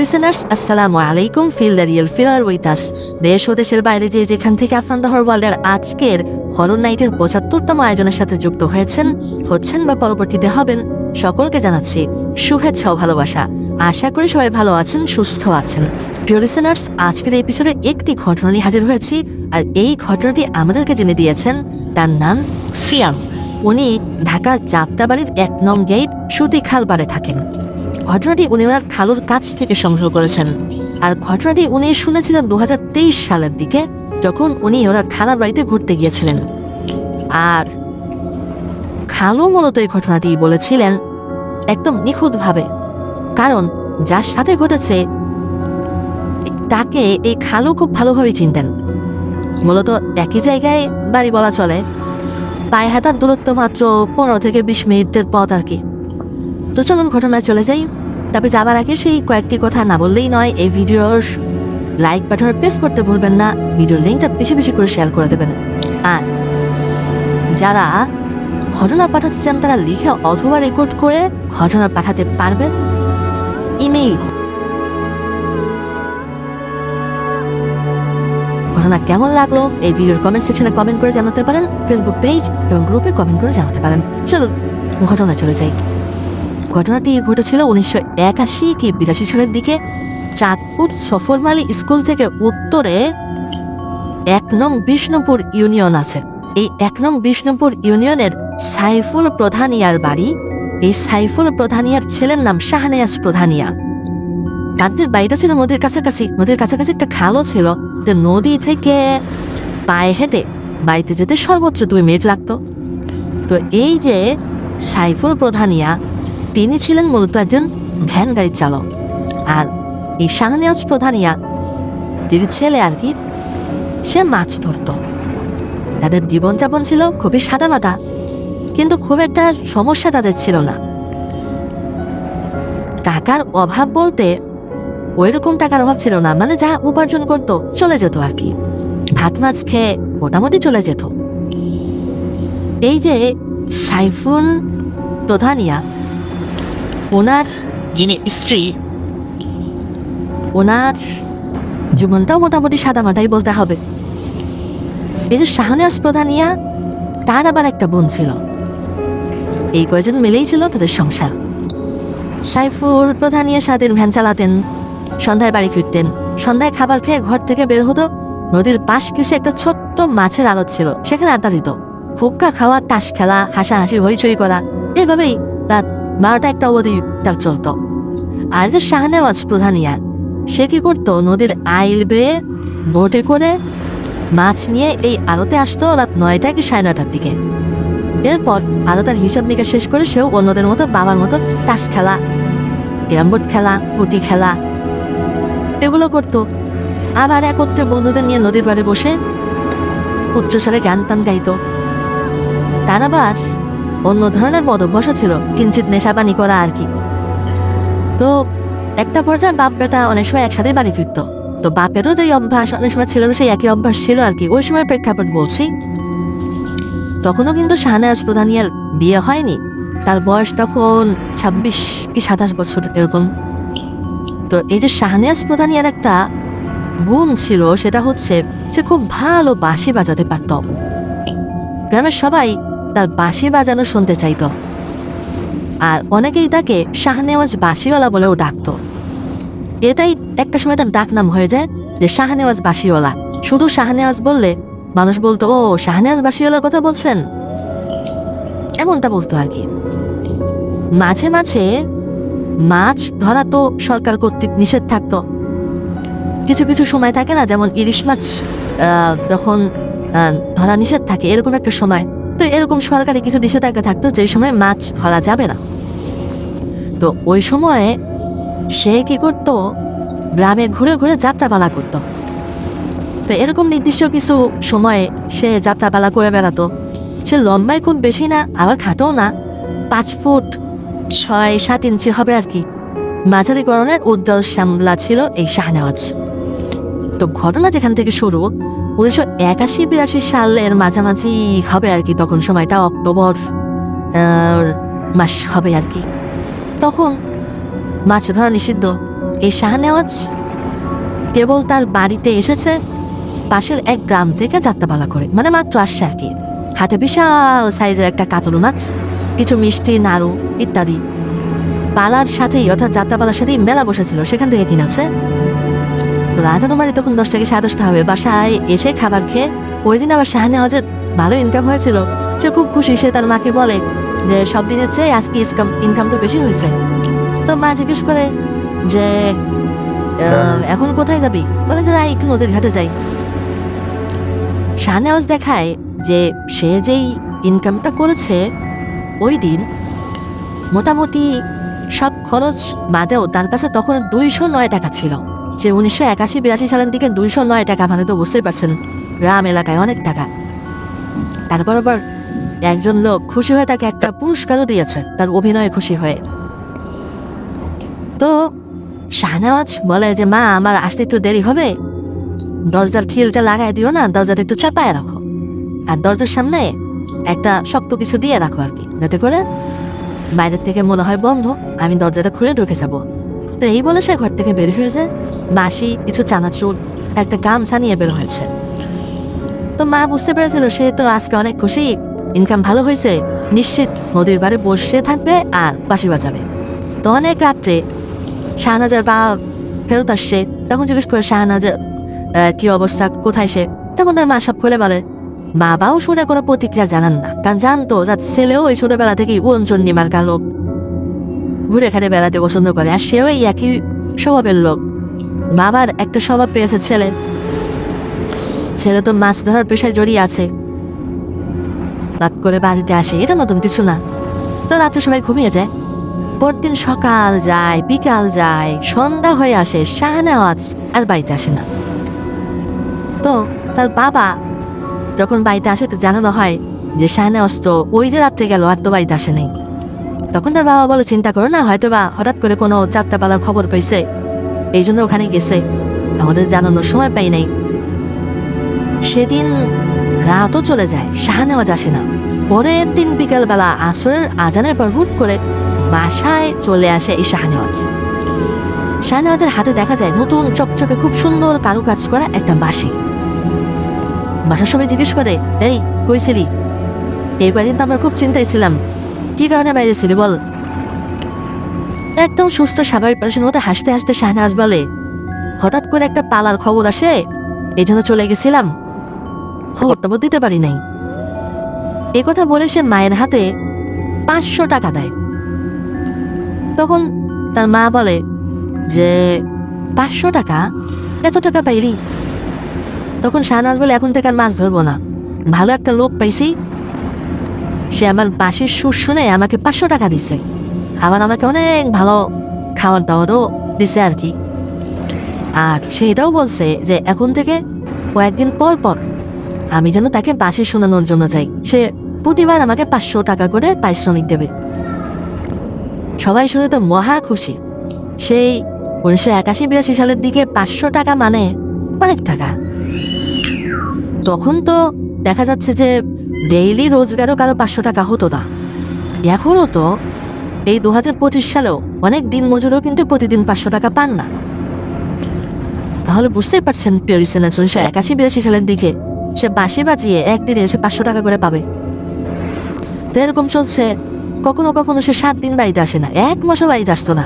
Listeners, আসসালামু আলাইকুম। Feel the real feeler with us. দেশ ও দেশের বাইরে যেখান থেকে আফরান দ্য হরর ওয়ার্ল্ডের আজকের হরর নাইটের ৭৫তম আয়োজনের সাথে যুক্ত হচ্ছেন বা পরবর্তীতে হবেন, সকলকে জানাচ্ছি শুভেচ্ছা ও ভালোবাসা। আশা করি সবাই ভালো আছেন, সুস্থ আছেন। প্রিয় লিসেনার্স, আজকের এপিসোডে একটি ঘটনা নিয়ে হাজির হয়েছি, আর এই ঘটনাটি আমাদেরকে জেনে দিয়েছেন, তার নাম সিয়াম। উনি ঢাকার যাত্রাবাড়ির ১ নং গেট সুতিখাল পাড়ে থাকেন। ঘটনাটি উনি ওনার খালুর কাছ থেকে সংগ্রহ করেছেন, আর ঘটনাটি উনি শুনেছিলেন ২০২৩ সালের দিকে, যখন উনি ওনার খালার বাড়িতে ঘুরতে গিয়েছিলেন। আর খালু মূলত এই ঘটনাটি বলেছিলেন একদম নিখুঁতভাবে, কারণ যার সাথে ঘটেছে তাকে এই খালু খুব ভালোভাবে চিনতেন। মূলত একই জায়গায় বাড়ি বলা চলে, পায়ে হাঁটার দূরত্ব মাত্র ১৫ থেকে ২০ মিনিটের পথ আর কি। তো চলুন ঘটনায় চলে যাই। তবে যাবার আগে সেই কয়েকটি কথা না বললেই নয়, এই ভিডিওর লাইক বাটন প্রেস করতে ভুলবেন না, ভিডিওর লিঙ্কটা বেশি বেশি করে শেয়ার করে দেবেন। আর যারা ঘটনা পাঠাতে চান তারা লিখে অথবা রেকর্ড করে ঘটনা পাঠাতে পারবেন ইমেইল। ঘটনা কেমন লাগলো এই ভিডিওর কমেন্ট সেকশনে কমেন্ট করে জানাতে পারেন, ফেসবুক পেজ এবং গ্রুপে কমেন্ট করে জানাতে পারেন। চলুন ঘটনা চলে যাই। ঘটনাটি ঘটেছিল ১৯৮১ কি ৮২ সালের দিকে। চাঁদপুর সফরমালী স্কুল থেকে উত্তরে ১ নং বিষ্ণুপুর ইউনিয়ন আছে। এই ১ নং বিষ্ণুপুর ইউনিয়নের সাইফুল প্রধানিয়ার বাড়ি। এই সাইফুল প্রধানিয়ার ছেলের নাম শাহনেয়াজ প্রধানিয়া। তাদের বাড়িটা ছিল নদীর কাছাকাছি। নদীর কাছাকাছি একটা খালও ছিল, যে নদী থেকে পায়ে হেঁটে বাড়িতে যেতে সর্বোচ্চ ২ মিনিট লাগতো। তো এই যে সাইফুল প্রধানিয়া, তিনি ছিলেন মূলত একজন ভ্যান গাড়ির চালক। আর এই শাহনেয়াজ প্রধানিয়া, যিনি ছেলে আর কি, সে মাছ ধরত। তাদের জীবনযাপন ছিল খুবই সাদামাটা, কিন্তু খুব একটা সমস্যা তাদের ছিল না। টাকার অভাব বলতে ওইরকম টাকার অভাব ছিল না, মানে যা উপার্জন করত চলে যেত আর কি, ভাত মাছ খেয়ে মোটামুটি চলে যেত। এই যে সাইফুল প্রধানিয়া, ওনার যিনি স্ত্রী, ওনার জীবনটাও মোটামুটি সাদামাটাই বলতে হবে। এই যে শাহনেয়াজ প্রধানিয়া, তার আবার একটা বোন ছিল। এই কয়জন মিলেই ছিল তাদের সংসার। সাইফুল প্রধানিয়া সাদের ভ্যান চালাতেন, সন্ধ্যায় বাড়ি ফিরতেন। সন্ধ্যায় খাবার খেয়ে ঘর থেকে বের হতো। নদীর পাশ ঘেঁষে একটা ছোট্ট মাছের আড়ত ছিল, সেখানে আড্ডা দিত। হুক্কা খাওয়া, তাস খেলা, হাসাহাসি, হইচই করা, এভাবেই রাত ১২টা-১টা অবধি তার চলত। আর যে শাহনেওয়াজ প্রধানিয়া, সে কি করতো, নদীর আইল বেয়ে বোটে করে মাছ নিয়ে এই আড়তে আসতো রাত ৯টা কি ৯:৩০ দিকে। এরপর আড়তার হিসাব নিকাশ শেষ করে সেও অন্যদের মতো বাবার মতো তাস খেলা, ক্যারামবোর্ড খেলা, পুটি খেলা, এগুলো করতো। আবার একত্রে বন্ধুদের নিয়ে নদীর পাড়ে বসে উচ্চস্বরে গান টান গাইতো। তার আবার অন্য ধরনের মদভ্যাস ছিল, কিঞ্চিত নেশাপানি করা আর কি। তো একটা পর্যায়ে বাপ বেটা অনেক সময় একসাথে বাড়ি ফিরতো। তো বাপেরও যেই অভ্যাস অনেক সময় ছিল, সেই একই অভ্যাস ছিল আর কি। ওই সময় প্রেক্ষাপট বলছি, তখনও কিন্তু শাহনেয়াজ প্রধানিয়ার বিয়ে হয়নি। তার বয়স তখন ২৬ কি ২৭ বছর এরকম। তো এই যে শাহনেয়াজ প্রধানিয়ার একটা বোন ছিল, সেটা হচ্ছে সে খুব ভালো বাঁশি বাজাতে পারত। গ্রামের সবাই তার বাঁশি বাজানো শুনতে চাইত, আর অনেকেই তাকে শাহনেওয়াজ বাঁশিওয়ালা বলেও ডাকত। এটাই একটা সময় তার ডাক নাম হয়ে যায়, যে শাহনেওয়াজ বাঁশিওয়ালা। শুধু শাহনেওয়াজ বললে মানুষ বলতো, ও শাহনেওয়াজ বাঁশিওয়ালার কথা বলছেন, এমনটা বলতো আর কি। মাঝে মাঝে মাছ ধরা তো সরকার কর্তৃক নিষেধ থাকতো। কিছু কিছু সময় থাকে না, যেমন ইলিশ মাছ যখন ধরা নিষেধ থাকে, এরকম একটা সময়। তো এরকম সরকারি কিছু নিষেধাজ্ঞা থাকতো, যে সময় মাছ ধরা যাবে না। তো ওই সময়ে সে কি করতো, গ্রামে ঘুরে ঘুরে যাত্রাপালা করতো। তো এরকম নির্দিষ্ট কিছু সময়ে সে যাত্রাপালা করে বেড়াতো। সে লম্বায় খুব বেশি না, আবার খাটোও না, ৫ ফুট ৬-৭ ইঞ্চি হবে আর কি। মাঝারি গড়নের উজ্জ্বল শ্যামলা ছিল এই শাহনেওয়াজ। তো ঘটনা যেখান থেকে শুরু, ১৯৮১-৮২ সালের মাঝামাঝি হবে আর কি। তখন সময়টা অক্টোবর মাস হবে আর কি। তখন মাছ ধরা নিষিদ্ধ, এই শাহনেওয়াজ কেবল তার বাড়িতে এসেছে পাশের এক গ্রাম থেকে যাত্রাপালা করে, মানে মাত্র আসছে আর কি। হাতে বিশাল সাইজের একটা কাতল মাছ, কিছু মিষ্টি, নাড়ু ইত্যাদি। পালার সাথেই অর্থাৎ যাত্রাপালার সাথেই মেলা বসেছিল, সেখান থেকে কিনেছে। তো রাজানুমারি তখন 10 থেকে 10:30 হবে। বাসায় এসে খাবার খেয়ে ওই দিন আবার শাহনেওয়াজের ভালো ইনকাম হয়েছিল। সে খুব খুশি। সে তার মাকে বলে যে সব দিনের চেয়ে আজকে ইনকাম তো বেশি হয়েছে। তো মা জিজ্ঞেস করে যে এখন কোথায় যাবি? বলে যে একটু নদীর ঘাটে যাই। শাহনেওয়াজ দেখায় যে সে যেই ইনকামটা করেছে ওই দিন মোটামুটি সব খরচ বাদেও তার কাছে তখন 209 টাকা ছিল। যে 1981-82 সালের দিকে 209 টাকা, মানে তো বুঝতেই পারছেন গ্রাম এলাকায় অনেক টাকা। তারপর আবার একজন লোক খুশি হয়ে তাকে একটা পুরস্কারও দিয়েছে তার অভিনয়ে খুশি হয়ে। তো শাহনেওয়াজ বলে যে মা, আমার আসতে একটু দেরি হবে, দরজার খিলটা লাগাই দিও না, দরজাটা একটু চাপায় রাখো, আর দরজার সামনে একটা শক্ত কিছু দিয়ে রাখো আর কি, যাতে করে বাইরের থেকে মনে হয় বন্ধ, আমি দরজাটা খুলে ঢুকে যাবো। তো এই বলে সে ঘর থেকে বের হয়েছে। বাসি কিছু চানাচুর, একটা গামছা নিয়ে বের হয়েছে। তো মা বুঝতে পেরেছিল সে তো আজকে অনেক খুশি, ইনকাম ভালো হয়েছে, নিশ্চিত নদীর বাড়ি বসে থাকবে আর বাঁশি বাজাবে। তো অনেক রাত্রে শাহনাজের বাবা ফেরত আসছে। তখন জিজ্ঞেস করে শাহনাজের কি অবস্থা, কোথায় সে? তখন তার মা সব খুলে বলে। বাবাও শুনে কোনো প্রতিক্রিয়া জানান না, কারণ জানতো যার ছেলেও ওই ছোটবেলা থেকেই উড়নচন্ডী মার্কা লোক, ঘুরে খাটে বেড়াতে পছন্দ করে, আর সেও এই একই স্বভাবের লোক। বাবার একটা স্বভাব পেয়েছে ছেলে তো মাছ ধরার পেশায় জড়িয়ে আছে, রাত করে বাড়িতে আসে, এটা নতুন কিছু না। তো রাত্রে সবাই ঘুমিয়ে যায়। পরদিন সকাল যায়, বিকাল যায়, সন্ধ্যা হয়ে আসে, শাহনেওয়াজ আর বাড়িতে আসে না। তো তার বাবা যখন বাড়িতে আসে তো জানানো হয় যে শাহনেওয়াজ তো ওই যে রাত্রে গেল, আর তো বাড়িতে আসে নাই। তখন তার বাবা বলে চিন্তা করো না, হয়তো বা হঠাৎ করে কোনো যাত্রাপালার খবর পেয়েছে, এই জন্য ওখানে গেছে, আমাদের জানানোর সময় পাই নাই। সেদিন রাতও চলে যায়, শাহনেওয়াজ আসে না। পরের দিন বিকালবেলা আসরের আজানের পর হুট করে বাসায় চলে আসে এই শাহনেওয়াজের হাতে দেখা যায় নতুন চকচকে খুব সুন্দর কারুকাজ করা একটা বাঁশি। বাসার সবাই জিজ্ঞেস করে, এই কইছিলি? এই কয়েকদিন তো আমরা খুব চিন্তায় ছিলাম, কি কারণে বাইরে ছিলি বল? একদম সুস্থ স্বাভাবিক মানুষের মতো হাসতে হাসতে শাহনেওয়াজ বলে, হঠাৎ করে একটা পালার খবর আসে, এই জন্য চলে গেছিলাম, খবরটা দিতে পারি নাই। এ কথা বলে সে মায়ের হাতে 500 টাকা দেয়। তখন তার মা বলে যে 500 টাকা? এত টাকা পাইলি? তখন শাহনেওয়াজ বলে, এখন থেকে আর মাছ ধরবো না, ভালো একটা লোক পাইছি, সে আমার বাঁশির সুর শুনে আমাকে 500 টাকা দিছে, আবার আমাকে অনেক ভালো খাওয়ার দাওয়ারও দিছে আর কি। আর সেটাও বলছে যে এখন থেকে কয়েকদিন পর পর আমি যেন তাকে বাঁশি শোনানোর জন্য যাই, সে প্রতিবার আমাকে 500 টাকা করে পারিশ্রমিক দেবে। সবাই শুনে তো মহা খুশি। সেই 1981-82 সালের দিকে 500 টাকা মানে অনেক টাকা। তখন তো দেখা যাচ্ছে যে ডেইলি রোজগারও কারো 500 টাকা হতো না। এখনও তো এই 2025 সালেও অনেক দিন মজুরও কিন্তু প্রতিদিন 500 টাকা পান না। তাহলে বুঝতেই পারছেন প্রিয় লিসেনার, 1981-82 সালের দিকে সে বাঁশি বাজিয়ে একদিনে সে 500 টাকা করে পাবে। তো এরকম চলছে। কখনো কখনো সে 7 দিন বাড়িতে আসে না, 1 মাসও বাড়িতে আসতো না।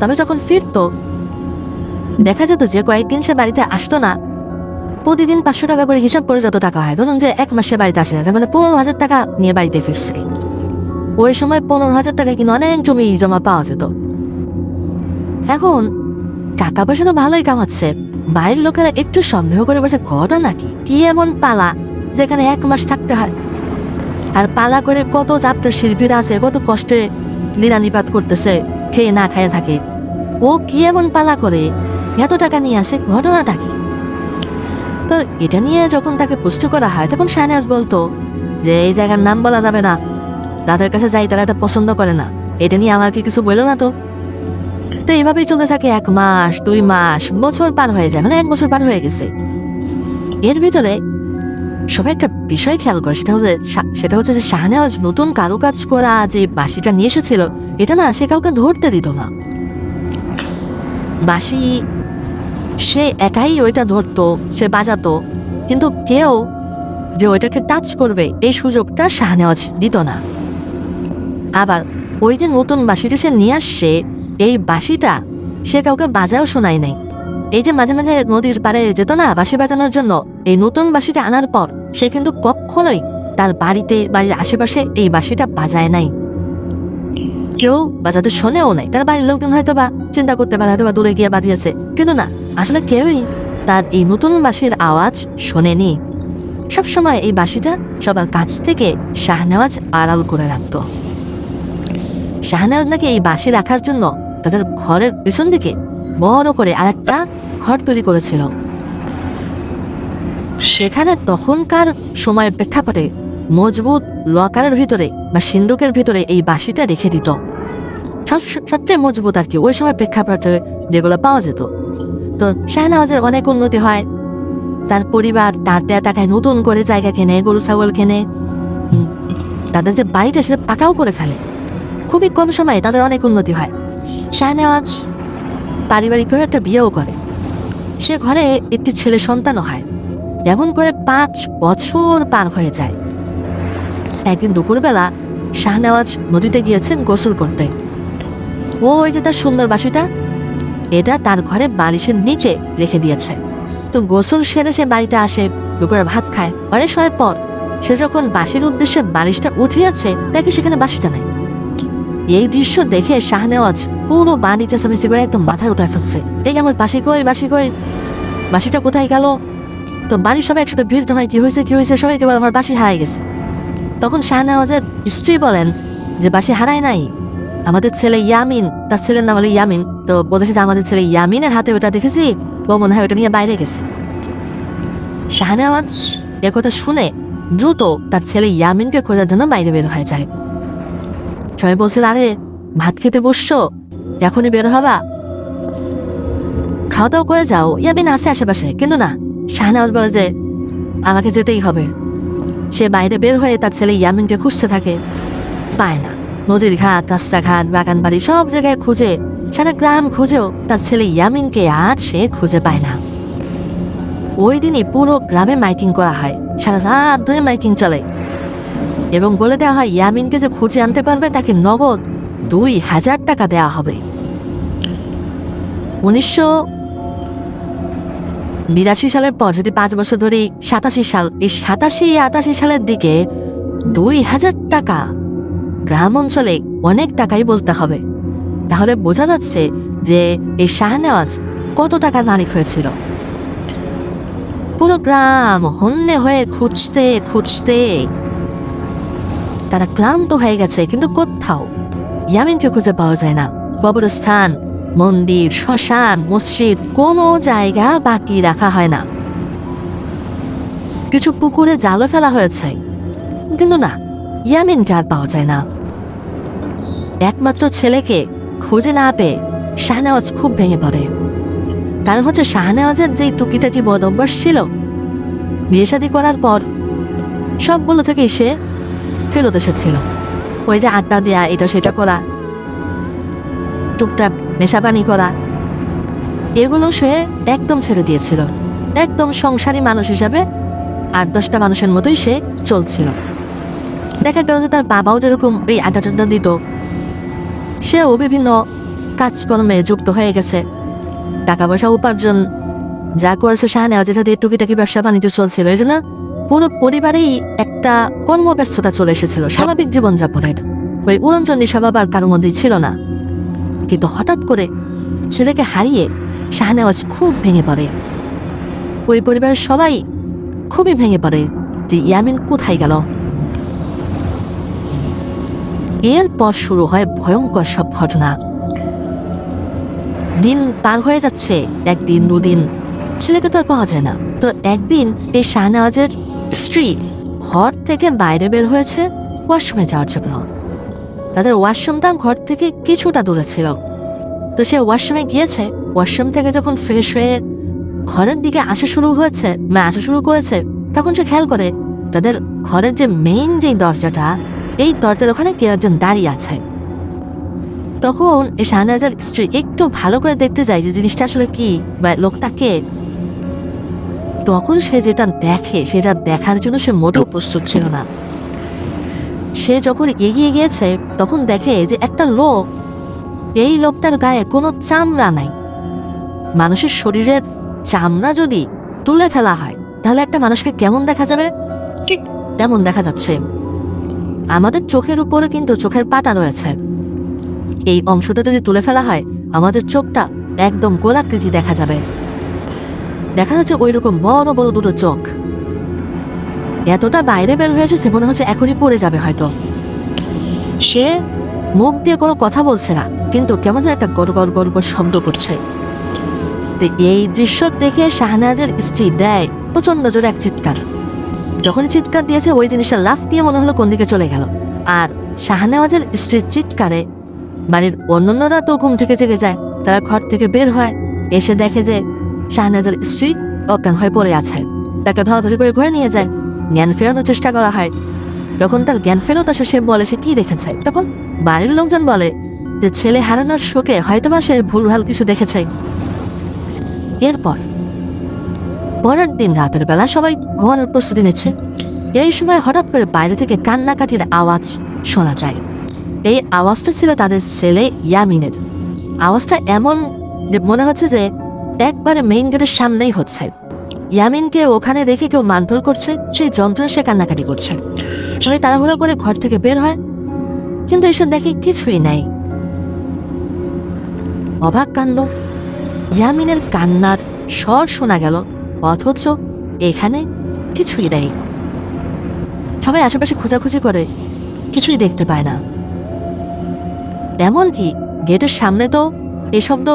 তবে যখন ফিরতো দেখা যেত যে কয়েকদিন সে বাড়িতে আসতো না, প্রতিদিন 500 টাকা করে হিসাব করে যত টাকা হয়, ধরুন যে 1 মাসে বাড়িতে আসে না, তার মানে 15,000 টাকা নিয়ে বাড়িতে ফিরছে। ওই সময় 15,000 টাকা কিন্তু অনেক জমি জমা পাওয়া যেত। এখন টাকা পয়সা তো ভালোই কামাচ্ছে, বাড়ির লোকেরা একটু সন্দেহ করে বসে, ঘটনা কি এমন পালা যেখানে 1 মাস থাকতে হয়? আর পালা করে কত যাত্রা শিল্পীরা আছে, কত কষ্টে নিরানিপাত করতেছে, খেয়ে না খায় থাকে, ও কি এমন পালা করে এত টাকা নিয়ে আসে, ঘটনাটা কি? তো এটা নিয়ে যখন তাকে প্রশ্ন করা হয় তখন শাহনেওয়াজ বলতো যে এই জায়গার নাম বলা যাবে না, তাদের কাছে যাই তারা এটা পছন্দ করে না, এটা নিয়ে আমার কি কিছু বললো না তো। তো এইভাবেই চলতে থাকে 1 মাস, 2 মাস, বছর পার হয়ে যায়, মানে 1 বছর পার হয়ে গেছে। এর ভিতরে সবাই একটা বিষয় খেয়াল করে, সেটা হচ্ছে যে শাহনেওয়াজ নতুন কারুকাজ করা যে বাঁশিটা নিয়ে এসেছিল, এটা না সে কাউকে ধরতে দিত না। বাঁশি সে একাই ওইটা ধরতো, সে বাজাতো, কিন্তু কেউ যে ওইটাকে টাচ করবে এই সুযোগটা শাহনেওয়াজ দিত না। আবার ওই যে নতুন বাঁশিটা সে নিয়ে আসছে, এই বাঁশিটা সে কাউকে বাজাও শোনায় নাই। এই যে মাঝে মাঝে নদীর পাড়ে যেত না বাঁশি বাজানোর জন্য, এই নতুন বাঁশিটা আনার পর সে কিন্তু কখনোই তার বাড়িতে বাড়ির আশেপাশে এই বাঁশিটা বাজায় নাই। কেউ বাজাতে শোনেও নাই। তার বাড়ির লোকজন হয়তো বা চিন্তা করতে পারে হয়তো বা দূরে গিয়ে বাজিয়েছে, কিন্তু না, আসলে কেউই তার এই নতুন বাঁশির আওয়াজ শোনেনি। সবসময় এই বাঁশিটা সবার কাছ থেকে শাহনেওয়াজ আড়াল করে রাখত। শাহনেওয়াজ নাকি এই বাঁশি রাখার জন্য তাদের ঘরের পেছন দিকে বড় করে আরেকটা ঘর তৈরি করেছিল। সেখানে তখনকার সময়ের প্রেক্ষাপটে মজবুত লকারের ভিতরে বা সিন্ধুকের ভিতরে এই বাঁশিটা রেখে দিত। সবচেয়ে মজবুত আর কি ওই সময় প্রেক্ষাপটে যেগুলো পাওয়া যেত। তো শাহনেওয়াজের অনেক উন্নতি হয়, তার পরিবার তার দেয়া টাকায় নতুন করে জায়গা কেনে, গরু ছাগল কেনে, তাদের যে বাড়িটা সেটা পাকাও করে ফেলে। খুবই কম সময়ে তাদের অনেক উন্নতি হয়। শাহনেওয়াজ পারিবারিকভাবে একটা বিয়েও করে, সে ঘরে একটি ছেলে সন্তানও হয়। এমন করে 5 বছর পার হয়ে যায়। একদিন দুপুরবেলা শাহনেওয়াজ নদীতে গিয়েছেন গোসল করতে। ওই যে তার সুন্দর বাঁশিটা, এটা তার ঘরে বালিশের নিচে রেখে দিয়েছে। তো গোসল সেরে সে বাড়িতে আসে, দুপুরে ভাত খায়। অনেক সময় পর সে যখন বাঁশির উদ্দেশ্যে বালিশটা উঠিয়েছে, তাকে সেখানে বাঁশিটা নাই। এই দৃশ্য দেখে শাহনেওয়াজ পুরো বাড়ি চেঁচামেচি করে একদম মাথায় উঠায় ফেলছে, এই আমার বাঁশি কই, বাঁশি কই, বাঁশিটা কোথায় গেল? তো বাড়ির সবাই একসাথে ভিড় জমায়, কি হয়েছে কি হয়েছে, সবাইকে বলে আমার বাঁশি হারাই গেছে। তখন শাহনেওয়াজের স্ত্রী বলেন যে বাঁশি হারায় নাই, আমাদের ছেলে ইয়ামিন, তার ছেলের নাম হলো ইয়ামিন, তো বলেছে যে আমাদের ছেলে ইয়ামিনের হাতে ওটা দেখেছি, ও মনে হয় ওটা নিয়ে বাইরে গেছে। শাহনেওয়াজ একথা শুনে দ্রুত তার ছেলে ইয়ামিনকে খোঁজার জন্য বাইরে বের হয়ে যায়। সবাই বলছিল, আরে ভাত খেতে বসছো, এখনই বের হবা, খাওয়া দাওয়া করে যাও, ইয়ামিন আছে আশেপাশে। কিন্তু না, শাহনেওয়াজ বলে যে আমাকে যেতেই হবে। সে বাইরে বের হয়ে তার ছেলে ইয়ামিনকে খুঁজতে থাকে, পায় না। নদীর ঘাট, রাস্তাঘাট, বাগান বাড়ি সব জায়গায় খুঁজে, সারা গ্রাম খুঁজেও তার ছেলে ইয়ামিনকে আর সে খুঁজে পায় না। ওই দিনই পুরো গ্রামে মাইকিং করা হয়, সারা রাত ধরে মাইকিং চলে এবং বলে দেওয়া হয় ইয়ামিনকে যে খুঁজে আনতে পারবে তাকে নগদ 2000 টাকা দেওয়া হবে। 1982 সালের পর যদি 5 বছর ধরে 87 সাল, এই 87-88 সালের দিকে 2000 টাকা গ্রাম অঞ্চলে অনেক টাকাই বলতে হবে। তাহলে বোঝা যাচ্ছে যে এই শাহনেওয়াজ কত টাকার মালিক হয়েছিল। পুরো গ্রাম হন্যে হয়ে খুঁজতে খুঁজতে তারা ক্লান্ত হয়ে গেছে, কিন্তু কোথাও ইয়ামিনকে খুঁজে পাওয়া যায় না। কবরস্থান, মন্দির, শ্মশান, মসজিদ, কোনো জায়গা বাকি রাখা হয় না। কিছু পুকুরে জালও ফেলা হয়েছে, কিন্তু না, ইয়ামিনকে আর পাওয়া যায় না। একমাত্র ছেলেকে খুঁজে না পেয়ে শাহনেওয়াজ খুব ভেঙে পড়ে। কারণ হচ্ছে শাহনেওয়াজের যে টুকিটাকি বদ অভ্যাস ছিল, বিয়ে শাদী করার পর সবগুলো থেকেই সে ফেরত এসেছিল। ওই যে আড্ডা দেয়া, এটা সেটা করা, টুকটাক নেশাপানি করা, এগুলো সে একদম ছেড়ে দিয়েছিল। একদম সংসারী মানুষ হিসাবে 8-10টা মানুষের মতোই সে চলছিল। দেখা গেল যে তার বাবাও যেরকম এই আড্ডা টাড্ডা দিত, সেও বিভিন্ন কাজকর্মে যুক্ত হয়ে গেছে। টাকা পয়সা উপার্জন যা করেছে শাহনেওয়াজ, যেটা দিয়ে টুকিটাকি ব্যবসা বাণিজ্য চলছিল, এই জন্য পুরো পরিবারেই একটা কর্মব্যস্ততা চলে এসেছিল, স্বাভাবিক জীবনযাপনের। ওই উড়নচণ্ডী স্বভাব আর কারোর মধ্যেই ছিল না। কিন্তু হঠাৎ করে ছেলেকে হারিয়ে শাহনেওয়াজ খুব ভেঙে পড়ে। ওই পরিবারের সবাই খুবই ভেঙে পড়ে যে ইয়ামিন কোথায় গেল। এরপর শুরু হয় ভয়ঙ্কর সব ঘটনা। দিন পার হয়ে যাচ্ছে, 1 দিন 2 দিন, ছেলেকে তো আর পাওয়া যায় না। তো একদিন এই শাহনেওয়াজের স্ত্রী ঘর থেকে বাইরে বের হয়েছে ওয়াশরুমে যাওয়ার জন্য। তাদের ওয়াশরুমটা ঘর থেকে কিছুটা দূরে ছিল। তো সে ওয়াশরুমে গিয়েছে। ওয়াশরুম থেকে যখন ফ্রেশ হয়ে ঘরের দিকে আসা শুরু করেছে, তখন সে খেয়াল করে তাদের ঘরের যে মেইন যে দরজাটা, এই দরজার ওখানে কেউ একজন দাঁড়িয়ে আছে। তখন এই শাহনাজের স্ত্রী একটু ভালো করে দেখতে যায় যে জিনিসটা আসলে কি বা লোকটা কে। তখন সে যেটা দেখে সেটা দেখার জন্য সে মোটেও প্রস্তুত ছিল না। সে যখন এগিয়ে গিয়েছে তখন দেখে যে একটা লোক, এই লোকটার গায়ে কোনো চামড়া নাই। মানুষের শরীরের চামড়া যদি তুলে ফেলা হয় তাহলে একটা মানুষকে কেমন দেখা যাবে, ঠিক তেমন দেখা যাচ্ছে। আমাদের চোখের উপরে কিন্তু চোখের পাতা রয়েছে, এই অংশটা যদি তুলে ফেলা হয় আমাদের চোখটা একদম গোলাকৃতি দেখা যাবে। দেখা যাচ্ছে ওই রকম বড় বড় দুটো চোখ। এতটা বাইরে বের হয়েছে সে মনে হচ্ছে এখনই পড়ে যাবে হয়তো। সে মুখ দিয়ে কোনো কথা বলছে না, কিন্তু কেমন যেন একটা গড় গড় গড় গড় শব্দ করছে। তো এই দৃশ্য দেখে শাহনাজের স্ত্রী দেয় প্রচন্ড জোরে এক চিৎকার। যখন চিৎকার দিয়েছে ওই জিনিসটা লাফ দিয়ে মনে হলো কোন দিকে চলে গেল। আর শাহনাজের স্ত্রীর চিৎকারে বাড়ির অন্যান্যরা তো ঘুম থেকে জেগে যায়। তারা ঘর থেকে বের হয়, এসে দেখে যে শাহনাজের স্ত্রী অজ্ঞান হয়ে পড়ে আছে। তাকে ধরাধরি করে ঘরে নিয়ে যায়, জ্ঞান ফেরানোর চেষ্টা করা হয়। যখন তার জ্ঞান ফেরত আসে সে বলে সে কি দেখেছে। তখন বাড়ির লোকজন বলে যে ছেলে হারানোর শোকে হয়তোবা সে ভুলভাল কিছু দেখেছে। এরপর পরের দিন রাতের বেলা সবাই ঘুমানোর প্রস্তুতি নিচ্ছে। এই সময় হঠাৎ করে বাইরে থেকে কান্নাকাটির আওয়াজ শোনা যায়। এই আওয়াজটা ছিল তাদের ছেলে ইয়ামিনের। আওয়াজটা এমন যে মনে হচ্ছে যে একবারে মেইন গেটের সামনেই হচ্ছে। ইয়ামিনকে ওখানে দেখে কেউ মারধর করছে, সেই যন্ত্রণা সে কান্নাকাটি করছে। সবাই তাড়াহুড়ো করে ঘর থেকে বের হয়, কিন্তু এসব দেখে কিছুই নাই। অবাক কাণ্ড, ইয়ামিনের কান্নার স্বর শোনা গেল, অথচ এখানে কিছুই নেই। সবাই আশেপাশে খোঁজাখুঁজি করে কিছুই দেখতে পায় না। এমনকি গেটের সামনে তো এই শব্দ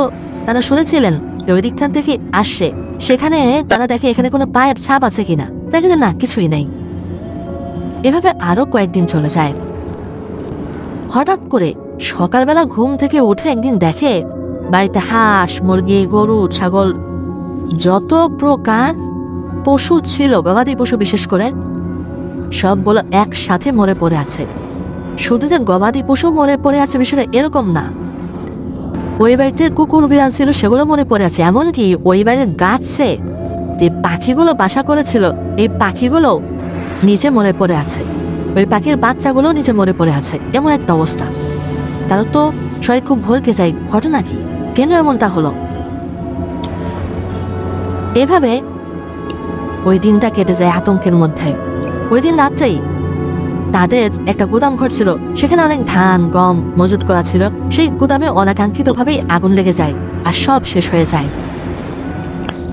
তারা শুনেছিলেন ওই দিকখান থেকে আসছে, সেখানে তারা দেখে এখানে কোনো পায়ের ছাপ আছে কিনা, দেখে যে না কিছুই নেই। এভাবে আরো কয়েকদিন চলে যায়। হঠাৎ করে সকালবেলা ঘুম থেকে উঠে একদিন দেখে বাড়িতে হাঁস, মুরগি, গরু, ছাগল যত প্রকার পশু ছিল, গবাদি পশু বিশেষ করে, সবগুলো একসাথে মরে পড়ে আছে। শুধু যে গবাদি পশু মরে পড়ে আছে বিষয়টা এরকম না, ওই বাড়িতে কুকুর বিড়াল ছিল সেগুলো মরে পড়ে আছে। এমনকি ওই বাড়ির গাছে যে পাখিগুলো বাসা করেছিল এই পাখিগুলো নিচে মরে পড়ে আছে, ওই পাখির বাচ্চাগুলো নিচে মরে পড়ে আছে। এমন একটা অবস্থা। তারা তো সবাই খুব ভরকে যায়, ঘটনা কি, কেন এমনটা হলো। এভাবে ওই দিনটা কেটে যায় আতঙ্কের মধ্যে। ওই দিন রাত্রেই তাদের একটা গুদাম ঘর ছিল, সেখানে অনেক ধান গম মজুত করা ছিল। সেই গুদামে অনাকাঙ্ক্ষিতভাবেই আগুন লেগে যায় আর সব শেষ হয়ে যায়।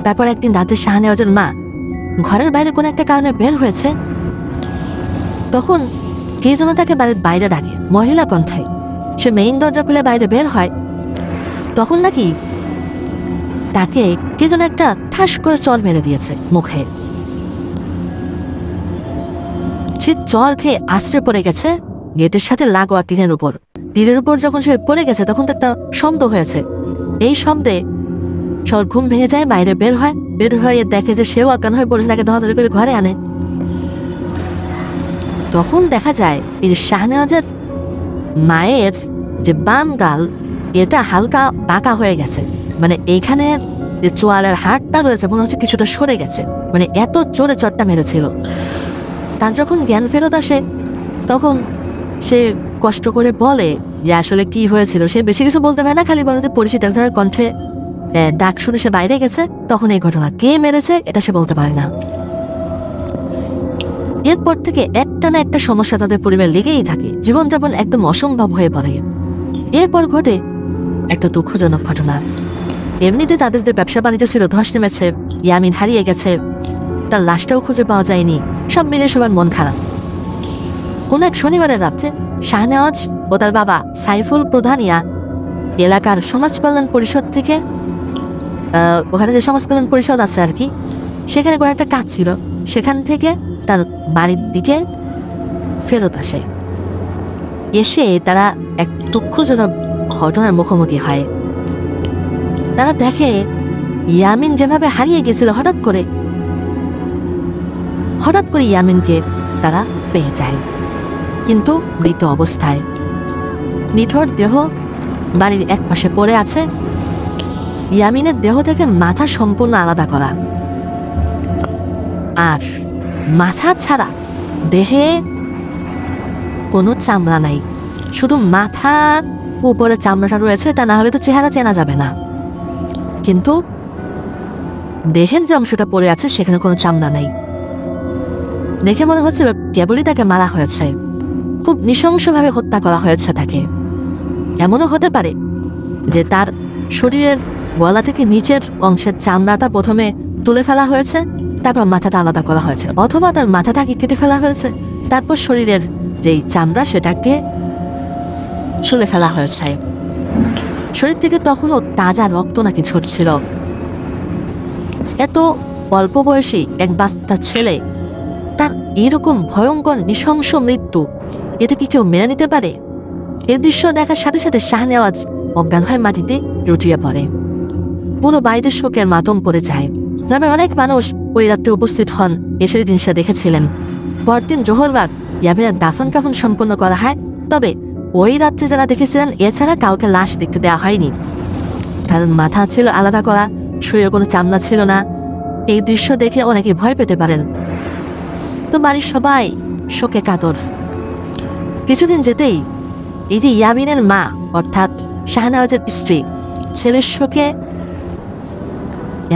তারপর একদিন রাতে শাহনেওয়াজের মা ঘরের বাইরে কোনো একটা কারণে বের হয়েছে। তখন কে যেন তাকে বাড়ির বাইরে ডাকে মহিলা কণ্ঠে। সে মেইন দরজা খুলে বাইরে বের হয়। তখন নাকি তাকে কে যেন একটা ঠাস করে চর মেরে দিয়েছে মুখে। সে চর খেয়ে আশ্রয় পড়ে গেছে গেটের সাথে লাগোয়া টিনের উপর। টিনের উপর যখন সে পড়ে গেছে তখন তো একটা শব্দ হয়েছে। এই শব্দে সর ঘুম ভেঙে যায়, বাইরে বের হয়। বের হয়ে দেখে যে সেও অজ্ঞান হয়ে পড়েছে, তাকে ধরাধরি করে ঘরে আনে। তখন দেখা যায় এই যে শাহনেওয়াজের মায়ের যে বাম গাল এটা হালকা বাঁকা হয়ে গেছে, মানে এইখানে যে চোয়ালের হাড়টা রয়েছে মনে হচ্ছে কিছুটা সরে গেছে, মানে এত জোরে চটটা মেরেছিল। তার যখন জ্ঞান ফেরত আসে তখন সে কষ্ট করে বলে যে আসলে কি হয়েছিল। সে বেশি কিছু বলতে পারে না, খালি বলে যে পরিচিত এক ধরনের কণ্ঠে ডাক শুনে সে বাইরে গেছে। তখন এই ঘটনা কে মেরেছে এটা সে বলতে পারে না। এরপর থেকে একটা না একটা সমস্যা তাদের পরিবার লেগেই থাকে, জীবনযাপন একদম অসম্ভব হয়ে পড়ে। এরপর ঘটে একটা দুঃখজনক ঘটনা। এমনিতে তাদের যে ব্যবসা বাণিজ্য ছিল ধস নেমেছে, ইয়ামিন হারিয়ে গেছে, তার লাশটাও খুঁজে পাওয়া যায়নি, সব মিলে সবার মন খারাপ। কোন এক শনিবারের রাত্রে শাহনেওয়াজ ও তার বাবা সাইফুল প্রধানিয়া এলাকার সমাজ কল্যাণ পরিষদ থেকে, ওখানে যে সমাজ কল্যাণ পরিষদ আছে আর কি, সেখানে কোনো একটা কাজ ছিল, সেখান থেকে তার বাড়ির দিকে ফেরত আসে। এসে তারা এক দুঃখজনক ঘটনার মুখোমুখি হয়। তারা দেখে ইয়ামিন যেভাবে হারিয়ে গেছিল হঠাৎ করে ইয়ামিনকে তারা পেয়ে যায়, কিন্তু মৃত অবস্থায়। নিথর দেহ বাড়ির এক পাশে পড়ে আছে। ইয়ামিনের দেহ থেকে মাথা সম্পূর্ণ আলাদা করা, আর মাথা ছাড়া দেহে কোনো চামড়া নাই, শুধু মাথার উপরে চামড়াটা রয়েছে, তা না হলে তো চেহারা চেনা যাবে না। কিন্তু দেহের যে অংশটা পড়ে আছে সেখানে কোনো চামড়া নাই। দেখে মনে হচ্ছিল কেবলই তাকে মারা হয়েছে, খুব নৃশংসভাবে হত্যা করা হয়েছে তাকে। এমনও হতে পারে যে তার শরীরের গলা থেকে নিচের অংশের চামড়াটা প্রথমে তুলে ফেলা হয়েছে, তারপর মাথাটা আলাদা করা হয়েছে, অথবা তার মাথাটাকে কেটে ফেলা হয়েছে, তারপর শরীরের যেই চামড়া সেটাকে ছুলে ফেলা হয়েছে। শরীর থেকে তখনও তাজা রক্ত নাকি ঝরছিল। এত অল্প বয়সী এক বাচ্চা ছেলে, তার এরকম ভয়ঙ্কর নৃশংস মৃত্যু, এটা কি কেউ মেনে নিতে পারে? এই দৃশ্য দেখার সাথে সাথে শাহনেওয়াজ অজ্ঞান হয়ে মাটিতে লুটিয়ে পড়ে। পুরো বাড়িতে শোকের মাতম পড়ে যায়। গ্রামের অনেক মানুষ ওই রাত্রে উপস্থিত হন, এসে জিনিসটা দেখেছিলেন। পরদিন জোহরবার ইয়ামিনের দাফন কাফন সম্পন্ন করা হয়। তবে ওই রাত্রে যারা দেখেছিলেন, এছাড়া কাউকে লাশ দেখতে দেওয়া হয়নি, কারণ মাথা ছিল আলাদা করা, শরীরে কোনো চামড়া ছিল না। এই দৃশ্য দেখে অনেকে ভয় পেতে পারেন। তো বাড়ির সবাই শোকে কাতর। কিছুদিন যেতেই এই যে ইয়ামিনের মা অর্থাৎ শাহনেওয়াজের স্ত্রী ছেলের শোকে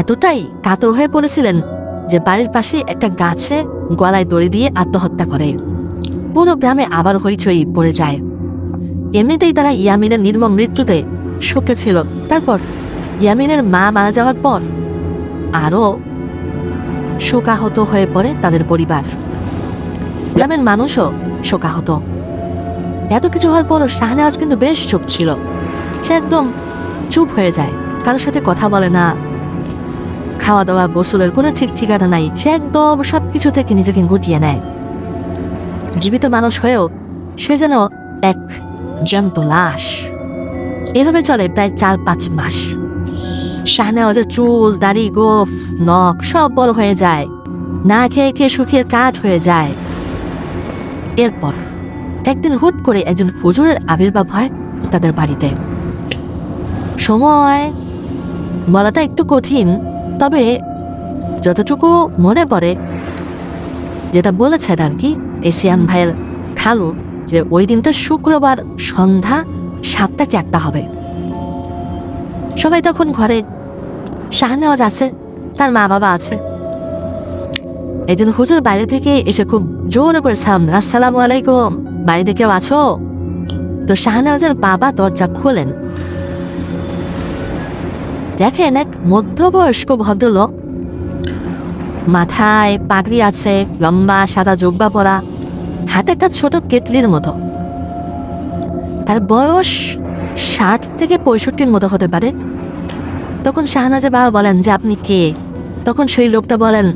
এতটাই কাতর হয়ে পড়েছিলেন যে বাড়ির পাশে একটা গাছে গলায় দড়ি দিয়ে আত্মহত্যা করে। পুরো গ্রামে আবার হইচই পড়ে যায়। এমনিতেই তারা ইয়ামিনের নির্মম মৃত্যুতে শোকে ছিল। তারপর ইয়ামিনের মা মারা যাওয়ার পর আরো শোকাহত হয়ে পড়ে তাদের পরিবার। গ্রামের মানুষও শোকাহত। এত কিছু হওয়ার পরও শাহনেওয়াজ কিন্তু বেশ চুপ ছিল। সে একদম চুপ হয়ে যায়, কারোর সাথে কথা বলে না, খাওয়া দাওয়া গোসলের কোনো ঠিক ঠিকানা নাই। সে একদম সবকিছু থেকে নিজেকে গুটিয়ে নেয়। জীবিত মানুষ হয়েও সে যেন এক জ্যান্ত লাশ। এভাবে চলে প্রায় 4-5 মাস। শাহনেওয়াজের চুল, দাড়ি, গোফ, নখ সব বড় হয়ে যায়, না খেয়ে খেয়ে শুকিয়ে কাঠ হয়ে যায়। এরপর একদিন হুট করে একজন হুজুরের আবির্ভাব হয় তাদের বাড়িতে। সময় বলাটা একটু কঠিন, তবে যতটুকু মনে পড়ে, যেটা বলেছে আর কি এশিয়ান ভাইয়ের খালু, যে ওই দিনটা শুক্রবার সন্ধ্যা 7টা কি 8টা হবে। সবাই তখন ঘরে, শাহনেওয়াজ আছে, তার মা বাবা আছে। একজন হুজুর বাইরে থেকে এসে খুব জোরে করে সালাম, আসসালামু আলাইকুম, বাড়িতে কেউ আছো? তো শাহনেওয়াজের বাবা দরজা খোলেন, দেখেন এক মধ্যবয়স্ক ভদ্রলোক, মাথায় পাগড়ি আছে, লম্বা সাদা জুব্বা পরা, হাতে একটা ছোট কেটলির মতো। তার বয়স 60 থেকে 65 মতো হতে পারে। তখন শাহনেওয়াজের বাবা বলেন যে আপনি কে? তখন সেই লোকটা বলেন,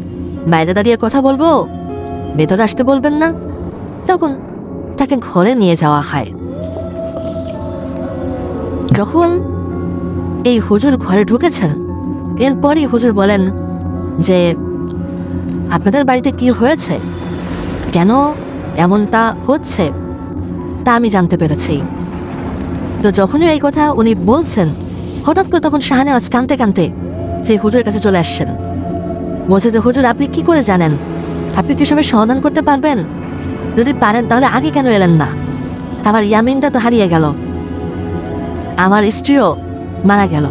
বাইরে দাঁড়িয়ে কথা বলবো, ভেতরে আসতে বলবেন না? তখন তাকে ঘরে নিয়ে যাওয়া হয়। যখন এই হুজুর ঘরে ঢুকেছেন, এরপরই হুজুর বলেন যে আপনাদের বাড়িতে কি হয়েছে, কেন এমনটা হচ্ছে তা আমি জানতে পেরেছি। তো যখনই এই কথা উনি বলছেন, হঠাৎ করে তখন শাহনেওয়াজ কাঁদতে কাঁদতে সেই হুজুরের কাছে চলে আসছেন। বলছে যে হুজুর আপনি কি করে জানেন? আপনি কি সবাই সমাধান করতে পারবেন? যদি পারেন তাহলে আগে কেন এলেন না? আমার ইয়ামিনটা তো হারিয়ে গেল, আমার স্ত্রীও মারা গেল।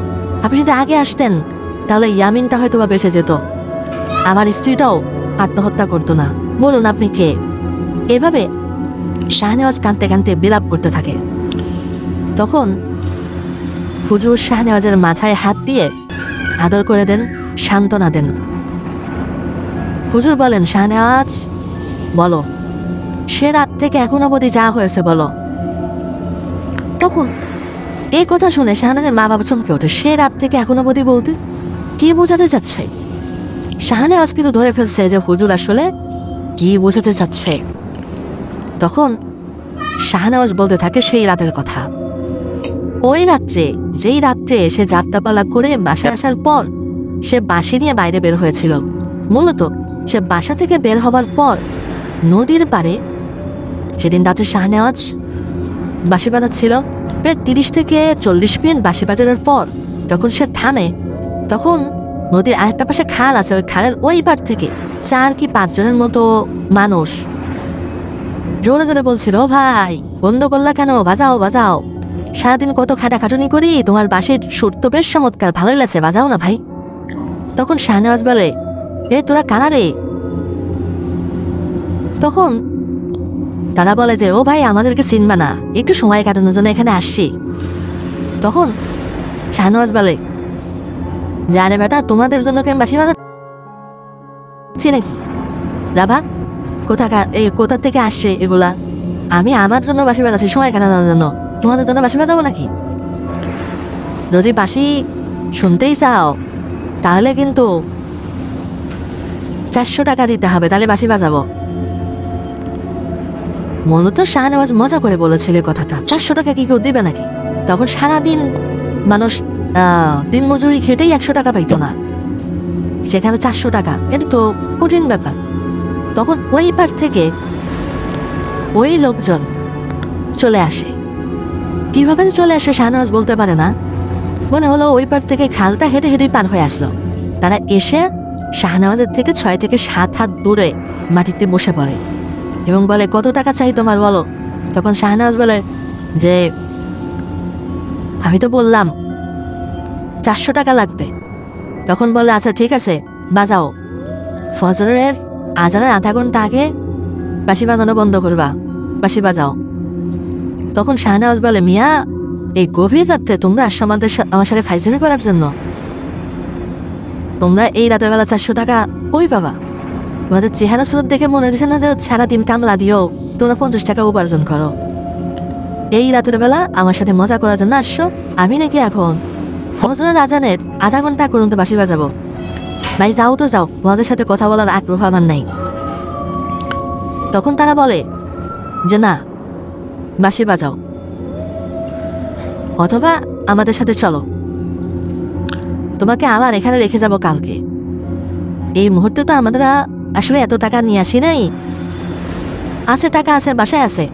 আপনি যদি আগে আসতেন তাহলে ইয়ামিনটা হয়তো বা বেঁচে যেত, আমার স্ত্রীটাও আত্মহত্যা করতো না। বলুন আপনি কে? এভাবে শাহনেওয়াজ কাঁদতে কাঁদতে বিলাপ করতে থাকে। তখন হুজুর শাহনেওয়াজের মাথায় হাত দিয়ে আদর করে দেন, সান্ত্বনা দেন। হুজুর বলেন, শাহনেওয়াজ বলো, সে রাত থেকে এখন অবধি যা হয়েছে বলো। তখন এই কথা শুনে শাহনেওয়াজের মা বাবা চমকে ওঠে। সে রাত থেকে এখন অবধি বলতে কি বোঝাতে চাচ্ছে? শাহনেওয়াজ কিন্তু ধরে ফেলছে যে হুজুর আসলে কি বোঝাতে চাচ্ছে। তখন শাহনেওয়াজ বলতে থাকে সেই রাতের কথা। ওই রাত্রে, যেই রাত্রে সে যাত্রাপালা করে বাসায় আসার পর সে বাঁশি নিয়ে বাইরে বের হয়েছিল। মূলত সে বাসা থেকে বের হবার পর নদীর পাড়ে সেদিন রাতে শাহনেওয়াজ বাঁশি বাজাচ্ছিল। প্রায় 30 থেকে 40 মিনিট বাঁশি বাজানোর পর তখন সে থামে। তখন নদীর আরেকটা পাশে খাল আছে, ওই খালের ওই পার থেকে 4 কি 5 জনের মতো মানুষ জোরে জোরে বলছিল, ও ভাই বন্ধ করলা কেন, বাজাও বাজাও, সারাদিন কত খাটাখাটুনি করি, তোমার বাঁশির সুর তো বেশ চমৎকার, ভালোই লাগছে, বাজাও না ভাই। তখন শাহনেওয়াজ বলে, এ তোরা কারা রে? তখন তারা বলে যে, ও ভাই আমাদেরকে চিনবা না, একটু সময় কাটানোর জন্য এখানে আসছি। তখন শাহনেওয়াজ বলে, জানে বেটা তোমাদের জন্য কেন বাঁশি বাজাচ্ছি নাকি? যাবা কোথাকার, এই কোথা থেকে আসছে এগুলা? আমি আমার জন্য বাঁশি বাজাচ্ছি সময় কাটানোর জন্য, তোমাদের জন্য বাঁশি বাজাবো নাকি? যদি বাঁশি শুনতেই চাও তাহলে কিন্তু 400 টাকা দিতে হবে, তাহলে বাঁশি বাজাবো। মূলত শাহনেওয়াজ মজা করে বলেছিল কথাটা, 400 টাকা কি কেউ দিবে নাকি? তখন সারাদিন মানুষ দিন মজুরি খেটেই 100 টাকা পাইতো না, সেখানে 400 টাকা, এটা তো কঠিন ব্যাপার। তখন ওই পার থেকে ওই লোকজন চলে আসে। কিভাবে চলে আসে শাহনেওয়াজ বলতে পারে না, মনে হলো ওই পার থেকে খালটা হেঁটে হেঁটে পার হয়ে আসলো। তারা এসে শাহনেওয়াজের থেকে 6 থেকে 7 হাত দূরে মাটিতে বসে পড়ে এবং বলে, কত টাকা চাই তোমার বলো? তখন শাহনেওয়াজ বলে যে, আমি তো বললাম 400 টাকা লাগবে। তখন বলে, আচ্ছা ঠিক আছে বাজাও, ফজরের আজানের আধা ঘন্টা আগে বাঁশি বাজানো বন্ধ করবা, বাঁশি বাজাও। তখন শাহনেওয়াজ বলে, মিয়া এই গভীর রাত্রে তোমরা আসছো আমার সাথে ফাইজলামি করার জন্য? তোমরা এই রাতের বেলা 400 টাকা কই পাবা? তোমাদের চেহারা সুরত দেখে মনে হচ্ছে না যে সারাদিন কামলা দিও তোমরা 50 টাকা উপার্জন করো। এই রাতের বেলা আমার সাথে মজা করার জন্য আসছো? আমি নাকি এখন ফজরের আজানের আধা ঘন্টা পর্যন্ত বাঁশি বাজাবো? ভাই যাও তো যাও, তোমাদের সাথে কথা বলার আগ্রহ আমার নাই। তখন তারা বলে যে, না বাঁশি বাজাও, অথবা আমাদের সাথে চলো, তোমাকে আবার এখানে রেখে যাব কালকে। এই মুহূর্তে তো আমরা আসলে এত টাকা নিয়ে আসি নাই, আছে টাকা আছে, বাসায় আছে,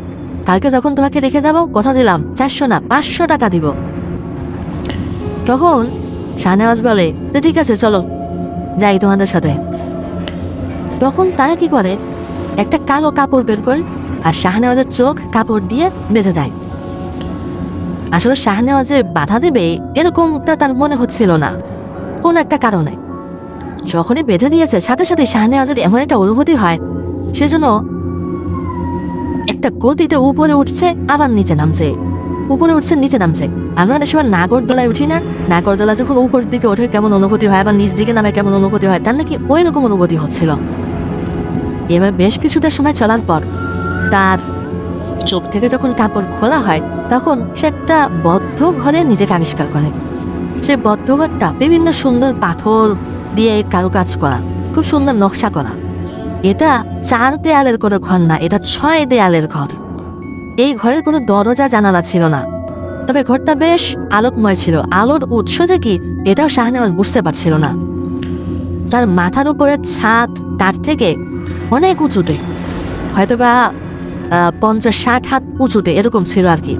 কালকে যখন তোমাকে রেখে যাব কথা দিলাম 400 না 500 টাকা দিব। তখন শাহনেওয়াজ বলে, তো ঠিক আছে চলো যাই তোমাদের সাথে। তখন তারা কি করে, একটা কালো কাপড় বের করে আর শাহনেওয়াজের চোখ কাপড় দিয়ে বেঁধে দেয়। আসলে শাহনেওয়াজে বাধা দেবে এরকমটা তার মনে হচ্ছিল না কোন একটা কারণে। যখনই বেঁধে দিয়েছে সাথে সাথে শাহনেওয়াজের এমন একটা অনুভূতি হয় সেজন্য একটা গতিতে উপরে উঠছে আবার নিচে নামছে, উপরে উঠছে নিচে নামছে। আমরা অনেক সময় নাগরদোলায় উঠি না, নাগরদোলা যখন উপর দিকে ওঠে কেমন অনুভূতি হয়, আবার নিচ দিকে নামে কেমন অনুভূতি হয়, তার নাকি ওই রকম অনুভূতি হচ্ছিল। এবার বেশ কিছুটা সময় চলার পর তার চোখ থেকে যখন কাপড় খোলা হয় তখন সে একটা বদ্ধ ঘরে নিজেকে আবিষ্কার করে। সে বদ্ধ ঘরটা বিভিন্ন সুন্দর পাথর দিয়ে কারুকাজ করা, খুব সুন্দর নকশা করা। এটা 4 দেয়ালের কোনো ঘর না, এটা 6 দেয়ালের ঘর। এই ঘরের কোনো দরজা জানালা ছিল না, তবে ঘরটা বেশ আলোকময় ছিল। আলোর উৎস যে কি এটাও শাহনেওয়াজ বুঝতে পারছিল না। তার মাথার উপরে ছাদ তার থেকে অনেক উঁচুতে, হয়তোবা 50-60 হাত উঁচুতে এরকম ছিল আর কি।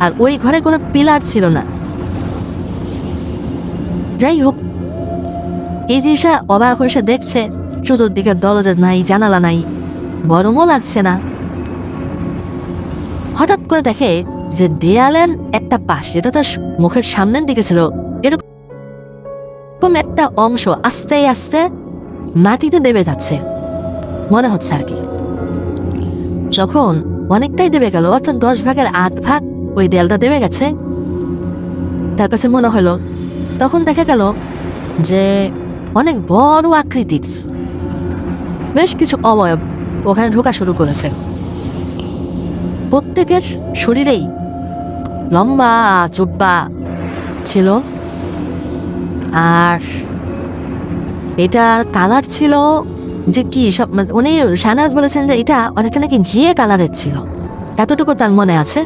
আর ওই ঘরে কোনো পিলার ছিল না। যাই হোক, এই জিনিসটা অবাক হয়ে সে দেখছে, চতুর্দিকে দরজা নাই, জানালা নাই, গরমও লাগছে না। হঠাৎ করে দেখে যে দেয়ালের একটা পাশ, যেটা তার মুখের সামনের দিকে ছিল, এরকম একটা অংশ আস্তে আস্তে মাটিতে দেবে যাচ্ছে মনে হচ্ছে আর কি। যখন অনেকটাই দেবে গেল, অর্থাৎ 10 ভাগের 8 ভাগ ওই দেয়ালটা দেবে গেছে, তার কাছে মনে হলো, তখন দেখা গেল যে অনেক বড় আকৃতির বেশ কিছু অবয়ব ওখানে ঢোকা শুরু করেছে। প্রত্যেকের শরীরেই লম্বা জুব্বা ছিল, আর এটার কালার ছিল যে কি সব, উনি শাহনেওয়াজ বলেছেন যে এটা অনেকটা নাকি ঘিয়ে কালারের ছিল, এতটুকু তার মনে আছে,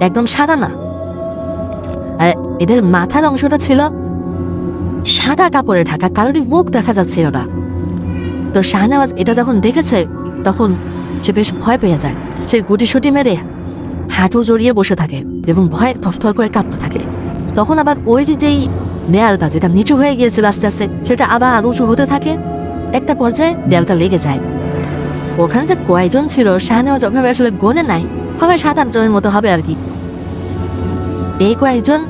একদম সাদা না। আর এদের মাথার অংশটা ছিল সাদা কাপড়ে ঢাকা, কারোরই মুখ দেখা যাচ্ছিল না। তো শাহনেওয়াজ এটা যখন দেখেছে তখন সে বেশ ভয় পেয়ে যায়। সে গুটিসুটি মেরে হাঁটু জড়িয়ে বসে থাকে এবং ভয়ে থরথর করে কাঁপতে থাকে। তখন আবার ওই যেই দেয়ালটা যেটা নিচু হয়ে গিয়েছিল আস্তে আস্তে সেটা আবার উঁচু হতে থাকে। একটা পর্যায়ে দেয়ালটা লেগে যায়। ওখানে যে কয়জন ছিল শাহনেওয়াজ ওভাবে আসলে গনে নাই, হবে 7-8 জনের মতো হবে আর কি। এই কয়েকজন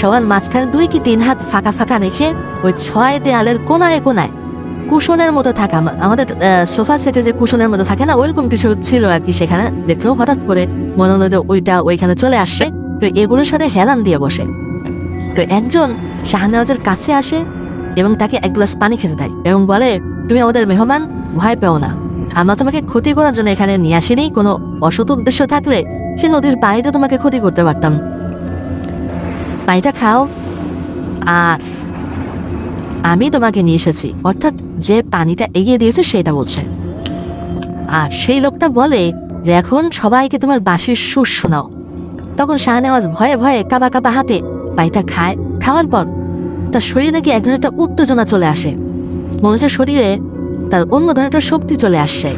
সবার মাঝখানে 2 কি 3 হাত ফাঁকা ফাঁকা রেখে ওই 6 দেয়ালের কোনায় কোনায় কুশনের মতো থাকা, আমাদের সোফা সেটে যে কুশনের মতো থাকে না, ওইরকম কিছু ছিল আর কি। সেখানে দেখলেও হঠাৎ করে মনে হলো যে ওইটা ওইখানে চলে আসছে। তো এগুলোর সাথে হেলান দিয়ে বসে। তো একজন শাহনেওয়াজের কাছে আসে এবং তাকে 1 গ্লাস পানি খেতে দেয় এবং বলে, তুমি আমাদের মেহমান, ভয় পেও না, আমরা তোমাকে ক্ষতি করার জন্য এখানে নিয়ে আসিনি। কোনো অসৎ উদ্দেশ্য থাকলে সে নদীর পানিতে তোমাকে ক্ষতি করতে পারতাম। পানিটা খাও, আর আমি তোমাকে নিয়ে এসেছি। অর্থাৎ যে পানিটা এগিয়ে দিয়েছে সেটা বলছে। আর সেই লোকটা বলে যে এখন সবাইকে তোমার বাঁশির সুর শোনাও। তখন শাহনেওয়াজ ভয়ে ভয়ে কাবা কাবা হাতে পানিটা খায়। খাওয়ার পর তার শরীরে নাকি এক ধরনের একটা উত্তেজনা চলে আসে, মনে হচ্ছে শরীরে তার অন্য ধরনের একটা শক্তি চলে আসছে।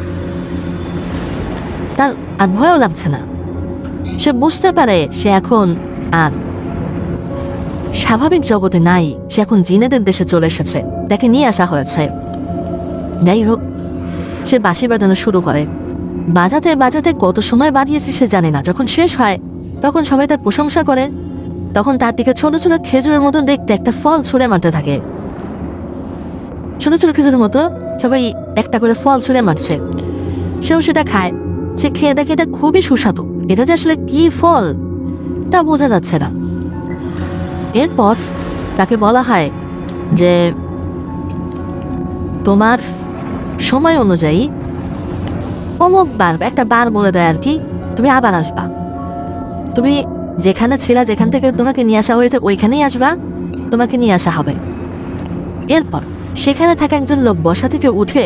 তার আর ভয়ও লাগছে না। সে বুঝতে পারে সে এখন আর স্বাভাবিক জগতে নাই, সে এখন জিনেদের দেশে চলে এসেছে, তাকে নিয়ে আসা হয়েছে। যাই হোক, সে বাঁশি বাজানো শুরু করে। বাজাতে বাজাতে কত সময় বাজিয়েছে সে জানে না। যখন শেষ হয় তখন সবাই তার প্রশংসা করে। তখন তার দিকে ছোট ছোট খেজুরের মতো দেখতে একটা ফল ছুঁড়ে মারতে থাকে। ছোট ছোট খেজুরের মতো সবাই একটা করে ফল ছুঁড়ে মারছে। সেও সেটা খায়। সে খেয়ে দেখে এটা খুবই সুস্বাদু। এটা যে আসলে কি ফল তা বোঝা যাচ্ছে না। এরপর তাকে বলা হয় যে তোমার সময় অনুযায়ী অমুক বার, একটা বার বলে দেয় আর কি, তুমি আবার আসবা। তুমি যেখানে ছিলা, যেখান থেকে তোমাকে নিয়ে আসা হয়েছে ওইখানেই আসবা, তোমাকে নিয়ে আসা হবে। এরপর সেখানে থাকা একজন লোক বসা থেকে উঠে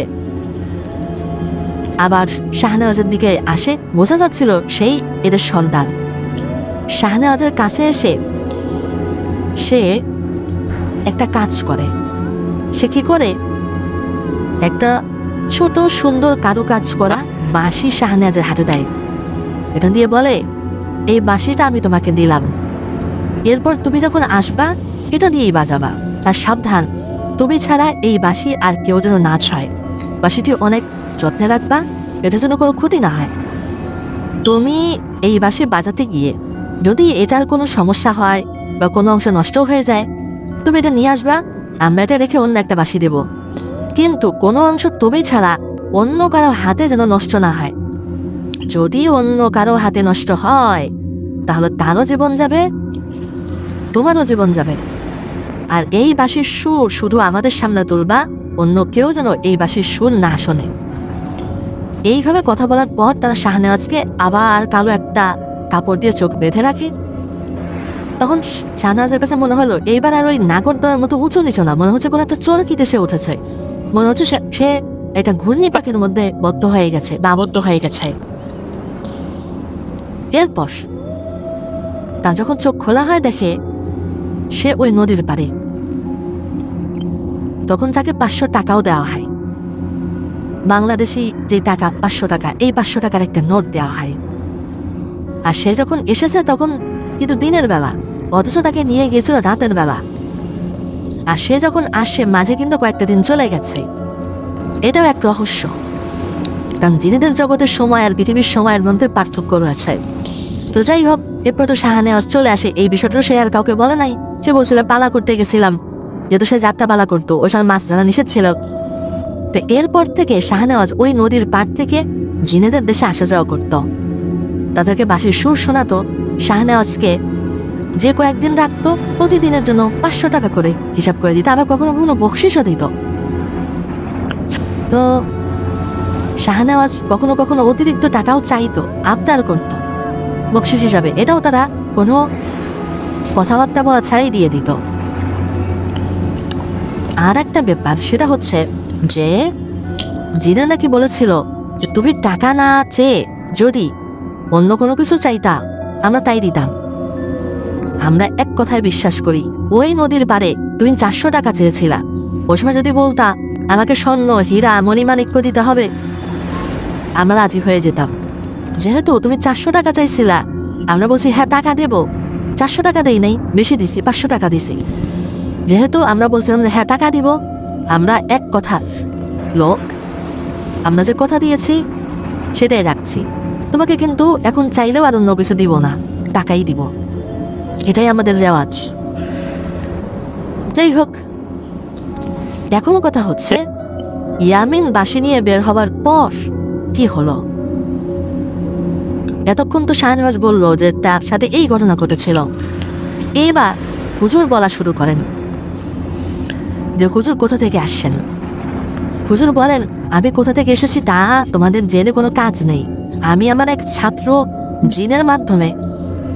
আবার শাহনেওয়াজের দিকে আসে। বোঝা যাচ্ছিল সেই এদের সন্তান। শাহনেওয়াজের কাছে এসে সে একটা কাজ করে। সে কি করে, একটা ছোট সুন্দর কারুকাজ করা বাঁশি শাহনেওয়াজের হাতে দেয়। এটা দিয়ে বলে, এই বাঁশিটা আমি তোমাকে দিলাম, এরপর তুমি যখন আসবা এটা দিয়েই বাজাবা। আর সাবধান, তুমি ছাড়া এই বাঁশি আর কেউ যেন না ছয়। বাঁশিটি অনেক যত্নে রাখবা, এটা যেন কোনো ক্ষতি না হয়। তুমি এই বাঁশি বাজাতে গিয়ে যদি এটার কোনো সমস্যা হয় বা কোনো অংশ নষ্ট হয়ে যায়, তুমি এটা নিয়ে আসবা, আমরা এটা রেখে অন্য একটা বাঁশি দেব। কিন্তু কোনো অংশ তুমি ছাড়া অন্য কারো হাতে যেন নষ্ট না হয়। যদি অন্য কারো হাতে নষ্ট হয় তাহলে তারও জীবন যাবে, তোমারও জীবন যাবে। আর এই বাঁশির সুর শুধু আমাদের সামনে তুলবা, অন্য কেউ যেন এই বাঁশির সুর না শোনে। এইভাবে কথা বলার পর তারা শাহনেওয়াজকে আবার কালো একটা কাপড় দিয়ে চোখ বেঁধে রাখে। তখন শাহনেওয়াজের কাছে মনে হলো এইবার আর ওই নাগরদোলার মতো উঁচু নিচু না, মনে হচ্ছে কোনো একটা চরকিতে সে উঠেছে। মনে হচ্ছে সে একটা ঘূর্ণি পাখির মধ্যে বদ্ধ হয়ে গেছে বা আবদ্ধ হয়ে গেছে। এরপর তার যখন চোখ খোলা হয় দেখে সে ওই নদীর পাড়ে। তখন তাকে 500 টাকাও দেওয়া হয়, বাংলাদেশি যে টাকা 500 টাকা, এই 500 টাকার একটা নোট দেওয়া হয়। আর সে যখন এসেছে তখন কিন্তু দিনের বেলা, অথচ তাকে নিয়ে গিয়েছিল রাতের বেলা। আর সে যখন আসে মাঝে কিন্তু কয়েকটা দিন চলে গেছে। এটাও এক রহস্য, কারণ জিনেদের জগতের সময় আর পৃথিবীর সময়ের মধ্যে পার্থক্য রয়েছে। তো যাই হোক, এরপর তো শাহনেওয়াজ চলে আসে। এই বিষয়টা সে আর কাউকে বলে নাই। সে বলছিল পালা করতে গেছিলাম, যেহেতু সে যাত্রা পালা করতো, ওই সময় মাছ ধরা নিষেধ ছিল। তো এরপর থেকে শাহনেওয়াজ ওই নদীর পাড় থেকে জিনেদের দেশে আসা যাওয়া করত। তাদেরকে বাঁশির সুর শোনাতো। শাহনেওয়াজকে যে কয়েকদিন রাখতো প্রতিদিনের জন্য 500 টাকা করে হিসাব করে দিত, আবার কখনো কখনো বকশিসও দিত। তো শাহনেওয়াজ কখনো কখনো অতিরিক্ত টাকাও চাইতো, আবদার করতো বকশিস হিসাবে। এটাও তারা কোনো কথাবার্তা বলা ছাড়াই দিয়ে দিত। আর একটা ব্যাপার, সেটা হচ্ছে যে জিনা নাকি বলেছিল যে তুমি টাকা না চেয়ে যদি অন্য কোনো কিছু চাইতা আমরা তাই দিতাম। আমরা এক কথায় বিশ্বাস করি, ওই নদীর পাড়ে তুমি 400 টাকা চেয়েছিলা, ওই সময় যদি বলতা আমাকে স্বর্ণ হীরা মণিমাণিক্য দিতে হবে, আমরা রাজি হয়ে যেতাম। যেহেতু তুমি 400 টাকা চাইছিলা, আমরা বলছি হ্যাঁ টাকা দেব, 400 টাকা দেই নাই, বেশি দিছি, 500 টাকা দিছি। যেহেতু আমরা বলছিলাম যে হ্যাঁ টাকা দিব, আমরা এক কথা লোক, আমরা যে কথা দিয়েছি সেটাই রাখছি। তোমাকে কিন্তু এখন চাইলেও আর অন্য কিছু দিব না, টাকাই দিব, এটাই আমাদের রেওয়াজ। যাই হোক, এখনো কথা হচ্ছে ইয়ামিন বাঁশি নিয়ে বের হবার পর কি হলো। এতক্ষণ তো শাহনেওয়াজ বলল যে তার সাথে এই ঘটনা ঘটেছিল। এইবার হুজুর বলা শুরু করেন যে হুজুর কোথা থেকে আসছেন। হুজুর বলেন, আমি কোথা থেকে এসেছি তা তোমাদের জেনে কোনো কাজ নেই। আমি আমার এক ছাত্র জিনের মাধ্যমে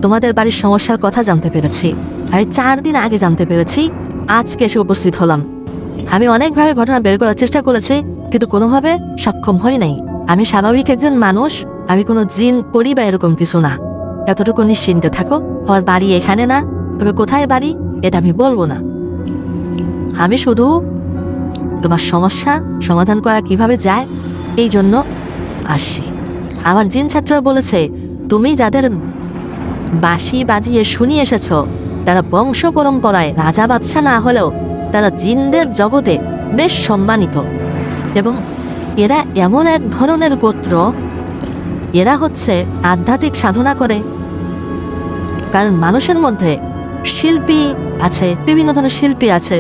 তোমাদের বাড়ির সমস্যার কথা জানতে পেরেছি। আমি 4 দিন আগে জানতে পেরেছি, আজকে এসে উপস্থিত হলাম। আমি অনেকভাবে ঘটনা বের করার চেষ্টা করেছি, কিন্তু কোনোভাবে সক্ষম হই নাই। আমি স্বাভাবিক একজন মানুষ, আমি কোনো জিন পড়ি বা এরকম কিছু না। এতটুকু নিশ্চিন্তে থাকো, আমার বাড়ি এখানে না, তবে কোথায় বাড়ি এটা আমি বলবো না। আমি শুধু তোমার সমস্যা সমাধান করা কিভাবে যায় এই জন্য আসছি। আমার জিন ছাত্র বলেছে, তুমি যাদের বাঁশি বাজিয়ে শুনিয়ে এসেছ তারা বংশ পরম্পরায় রাজা বাদশা না হলেও তারা জিনদের জগতে বেশ সম্মানিত, এবং এরা এমন এক ধরনের গোত্র, এরা হচ্ছে আধ্যাত্মিক সাধনা করে। কারণ মানুষের মধ্যে শিল্পী আছে, বিভিন্ন ধরনের শিল্পী আছে,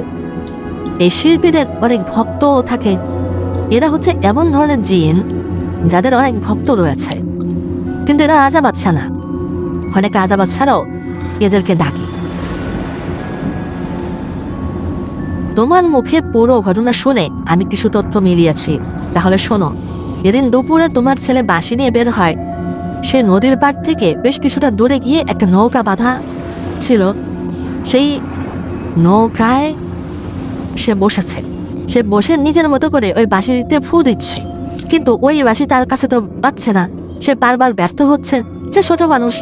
এই শিল্পীদের অনেক ভক্তও থাকে। এরা হচ্ছে এমন ধরনের জিন যাদের অনেক ভক্ত রয়েছে, কিন্তু এরা রাজা বাদশা না। অনেক রাজা বাদশারাও এদেরকে ডাকে। তোমার মুখে পুরো ঘটনা শুনে আমি কিছু তথ্য মিলিয়েছি, তাহলে শোনো। এদিন দুপুরে তোমার ছেলে বাঁশি নিয়ে বের হয়। সে নদীর পাড় থেকে বেশ কিছুটা দূরে গিয়ে একটা নৌকা বাঁধা ছিল, সেই নৌকায় সে বসেছে। সে বসে নিজের মতো করে ওই বাঁশিতে ফু দিচ্ছে, কিন্তু ওই বাঁশি তার কাছে তো পাচ্ছে না। সে বারবার ব্যর্থ হচ্ছে। সে ছোট মানুষ,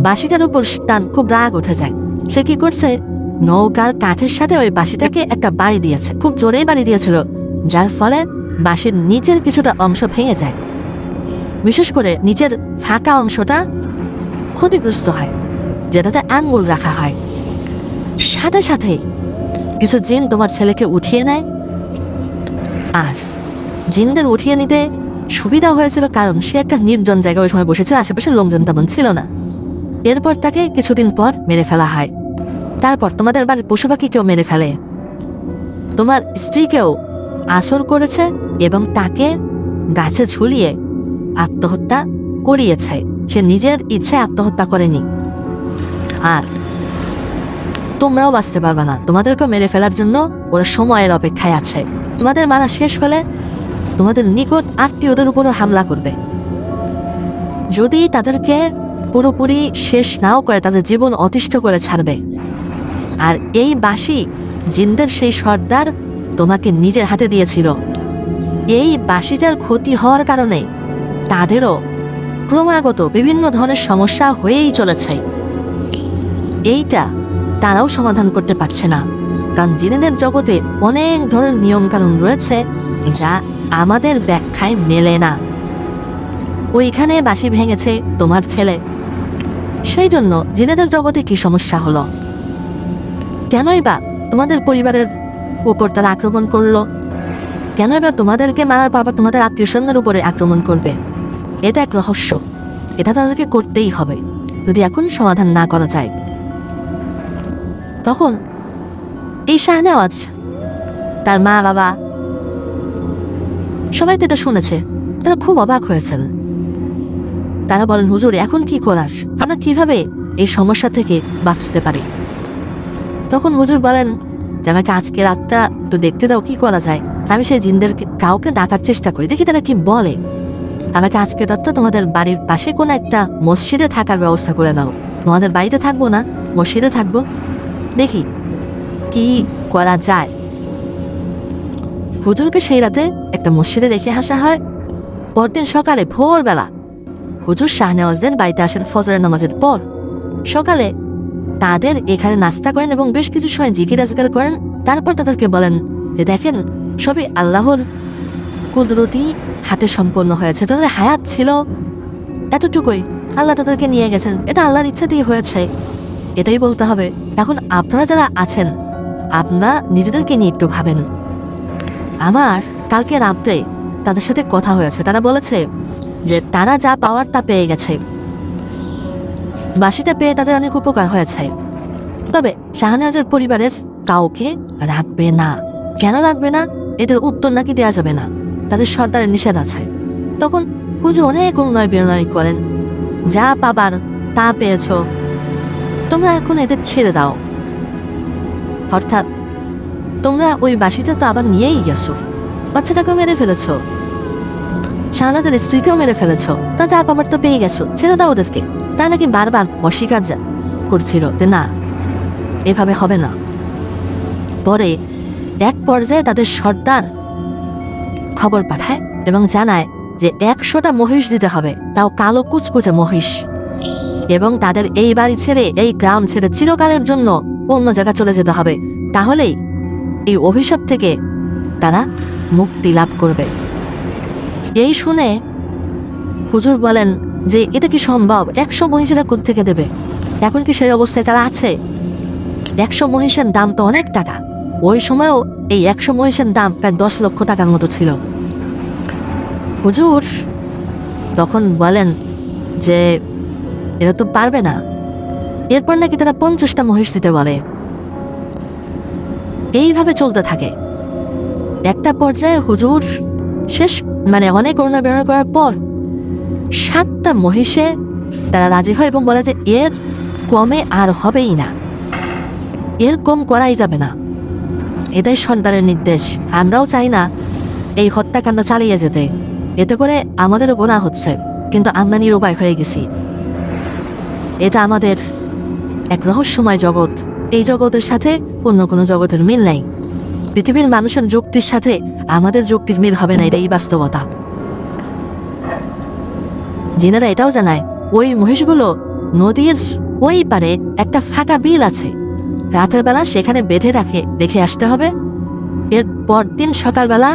বাঁশিটার উপর তার খুব রাগ উঠে যায়। সে কি করছে, নৌকার কাঠের সাথে ওই বাঁশিটাকে একটা বাড়ি দিয়েছে, খুব জোরেই বাড়ি দিয়েছিল, যার ফলে বাঁশির নিচের কিছুটা অংশ ভেঙে যায়। বিশেষ করে নিচের ফাঁকা অংশটা ক্ষতিগ্রস্ত হয়, যেটাতে আঙ্গুল রাখা হয়। সাথে সাথে কিছু জিন তোমার ছেলেকে উঠিয়ে নেয়। আর জিনদের উঠিয়ে নিতে সুবিধা হয়েছিল কারণ সে একটা নির্জন জায়গায় ওই সময় বসেছে, আশেপাশে লোকজন তেমন ছিল না। এরপর তাকে কিছুদিন পর মেরে ফেলা হয়। তারপর তোমাদের বাড়ির পশু পাখিকেও মেরে ফেলে, তোমার স্ত্রীকেও আসর করেছে এবং তাকে গাছে ঝুলিয়ে আত্মহত্যা করিয়েছে। সে নিজের ইচ্ছে আত্মহত্যা করেনি। আর তোমরাও বাঁচতে পারবে না, তোমাদেরকেও মেরে ফেলার জন্য ওরা সময়ের অপেক্ষায় আছে। তোমাদের মারা শেষ হলে তোমাদের নিকট আত্মীয়দের উপরও হামলা করবে। যদি তাদেরকে পুরোপুরি শেষ নাও করে, তাদের জীবন অতিষ্ঠ করে ছাড়বে। আর এই বাঁশি জিনদের সেই সর্দার তোমাকে নিজের হাতে দিয়েছিল। এই বাঁশিটার ক্ষতি হওয়ার কারণে তাদেরও ক্রমাগত বিভিন্ন ধরনের সমস্যা হয়েই চলেছে। এইটা তারাও সমাধান করতে পারছে না, কারণ জিনেদের জগতে অনেক ধরনের নিয়মকানুন রয়েছে যা আমাদের ব্যাখ্যায় মেলে না। ওইখানে বাঁশি ভেঙেছে তোমার ছেলে, সেই জন্য জিনেদের জগতে কি সমস্যা হলো, কেনই বা তোমাদের পরিবারের উপর তারা আক্রমণ করলো, কেনই বা তোমাদেরকে মারার পর তোমাদের আত্মীয় স্বজনের উপরে আক্রমণ করবে, এটা এক রহস্য। এটা তাদেরকে করতেই হবে যদি এখন সমাধান না করা যায়। তখন এই শাহনেওয়াজ, তার মা বাবা সবাই তো এটা শুনেছে, তারা খুব অবাক হয়েছেন। তারা বলেন, হুজুর এখন কি করার, আমরা কিভাবে এই সমস্যা থেকে বাঁচতে পারি? তখন হুজুর বলেন যে আমাকে আজকে রাতটা একটু দেখতে দাও, কি করা যায়। আমি সেই জিনদের কাউকে ডাকার চেষ্টা করি, দেখি তারা কি বলে। আমাকে আজকে রাতটা তোমাদের বাড়ির পাশে কোনো একটা মসজিদে থাকার ব্যবস্থা করে দাও। তোমাদের বাড়িতে থাকবো না, মসজিদে থাকবো, দেখি কি করা যায়। হুজুরকে সেই রাতে একটা মসজিদে রেখে আসা হয়। পরদিন সকালে ভোরবেলা হুজুর শাহনেওয়াজদের বাড়িতে আসেন ফজরের নামাজের পর। সকালে তাদের এখানে নাস্তা করেন এবং বেশ কিছু সময় জিকির আজকার করেন। তারপর তাদেরকে বলেন যে দেখেন, সবই আল্লাহর কুদরতি হাতে সম্পন্ন হয়েছে। তাদের হায়াত ছিল এতটুকুই, আল্লাহ তাদেরকে নিয়ে গেছেন, এটা আল্লাহর ইচ্ছা দিয়ে হয়েছে, এটাই বলতে হবে। এখন আপনারা যারা আছেন, আপনারা নিজেদেরকে নিয়ে একটু ভাবেন। আমার কালকে রাত্রে তাদের সাথে কথা হয়েছে, তারা বলেছে যে তারা যা পাওয়ার তা পেয়ে গেছে, বাসিটা পেয়ে তাদের অনেক উপকার হয়েছে, তবে শাহনেওয়াজের পরিবারের কাউকে রাখবে না। কেন রাখবে না? এটার উত্তর নাকি দেওয়া যাবে না, তাদের সর্দারের নিষেধ আছে। তখন হুজুর অনেক উন্নয় বিনয় করেন, যা পাবার তা পেয়েছ, তোমরা এখন এদের ছেড়ে দাও। অর্থাৎ তোমরা ওই বাসিটা তো আবার নিয়েই গেছো, বাচ্চাটাকেও মেরে ফেলেছ, শাহনাজের স্ত্রীকেও মেরে ফেলেছ, তা যা পাবার তো পেয়ে গেছো, ছেড়ে দাও ওদেরকে। তা নাকি বারবার অস্বীকার করছিল যে না, এভাবে হবে না। পরে এক পর্যায়ে তাদের সর্দার খবর পাঠায় এবং জানায় যে 100টা মহিষ দিতে হবে, তাও কালো কুচকুচে মহিষ, এবং তাদের এই বাড়ি ছেড়ে, এই গ্রাম ছেড়ে চিরকালের জন্য অন্য জায়গা চলে যেতে হবে, তাহলেই এই অভিশাপ থেকে তারা মুক্তি লাভ করবে। এই শুনে হুজুর বলেন যে এটা কি সম্ভব? 100 মহিষেরা কোত্থেকে দেবে? এখন কি সেই অবস্থায় তারা আছে? 100 মহিষের দাম তো অনেক টাকা। ওই সময়ও এই 100 মহিষের দাম প্রায় 10 লক্ষ টাকার মতো ছিল। হুজুর তখন বলেন যে এরা তো পারবে না। এরপর নাকি তারা 50টা মহিষ দিতে বলে। এইভাবে চলতে থাকে। একটা পর্যায়ে হুজুর শেষ অনেক করুণা বেরোনা করার পর 7টা মহিষে তারা রাজি হয় এবং বলে যে এর কমে আর হবেই না, এর কম করাই যাবে না, এটাই সরকারের নির্দেশ। আমরাও চাই না এই হত্যাকাণ্ড চালিয়ে যেতে, এতে করে আমাদেরও গুনাহ হচ্ছে, কিন্তু আমরা নিরুপায় হয়ে গেছি। এটা আমাদের এক রহস্যময় জগৎ, এই জগতের সাথে অন্য কোনো জগতের মিল নাই। পৃথিবীর মানুষের যুক্তির সাথে আমাদের যুক্তির মিল হবে না, এটাই বাস্তবতা। জিনেরা এটাও জানায় ওই মহিষগুলো নদীর ওই পারে একটা ফাঁকা বিল আছে, রাতের বেলা সেখানে বেঁধে রেখে আসতে হবে। এর পরদিন সকালবেলা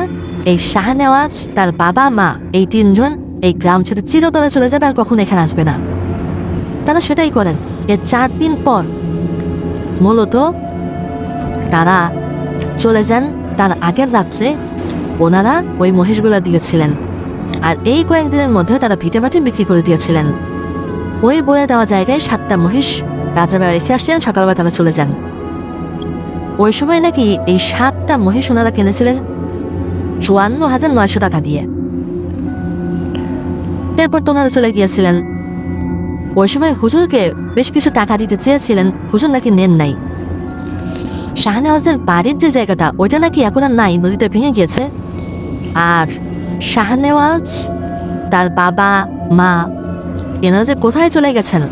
এই শাহনেওয়াজ, তার বাবা মা, এই 3 জন এই গ্রাম ছেড়ে চিরতরে চলে যাবে, আর কখনো এখানে আসবে না। তারা সেটাই করেন। এর 4 দিন পর মূলত তারা চলে যান। তার আগের রাত্রে ওনারা ওই মহিষগুলো দিয়েছিলেন, আর এই কয়েকদিনের মধ্যে তারা ভিটে মাটি বিক্রি করে দিয়েছিলেন। ওই বলে দেওয়া জায়গায় 7টা মহিষ রাত্রেবেলা রেখে আসছিলেন, সকালবেলা তারা চলে যান। ওই সময় নাকি এই 7টা মহিষ ওনারা কিনেছিলেন 54,900 টাকা দিয়ে। এরপর তো ওনারা চলে গিয়েছিলেন। ওই সময় হুজুরকে বেশ কিছু টাকা দিতে চেয়েছিলেন, হুজুর নাকি নেন নাই। শাহনেওয়াজের বাড়ির যে জায়গাটা, ওইটা নাকি এখন আর নাই, নদীতে ভেঙে গিয়েছে। আর শাহনেওয়াজ, তার বাবা মা, এনারা যে কোথায় চলে গেছেন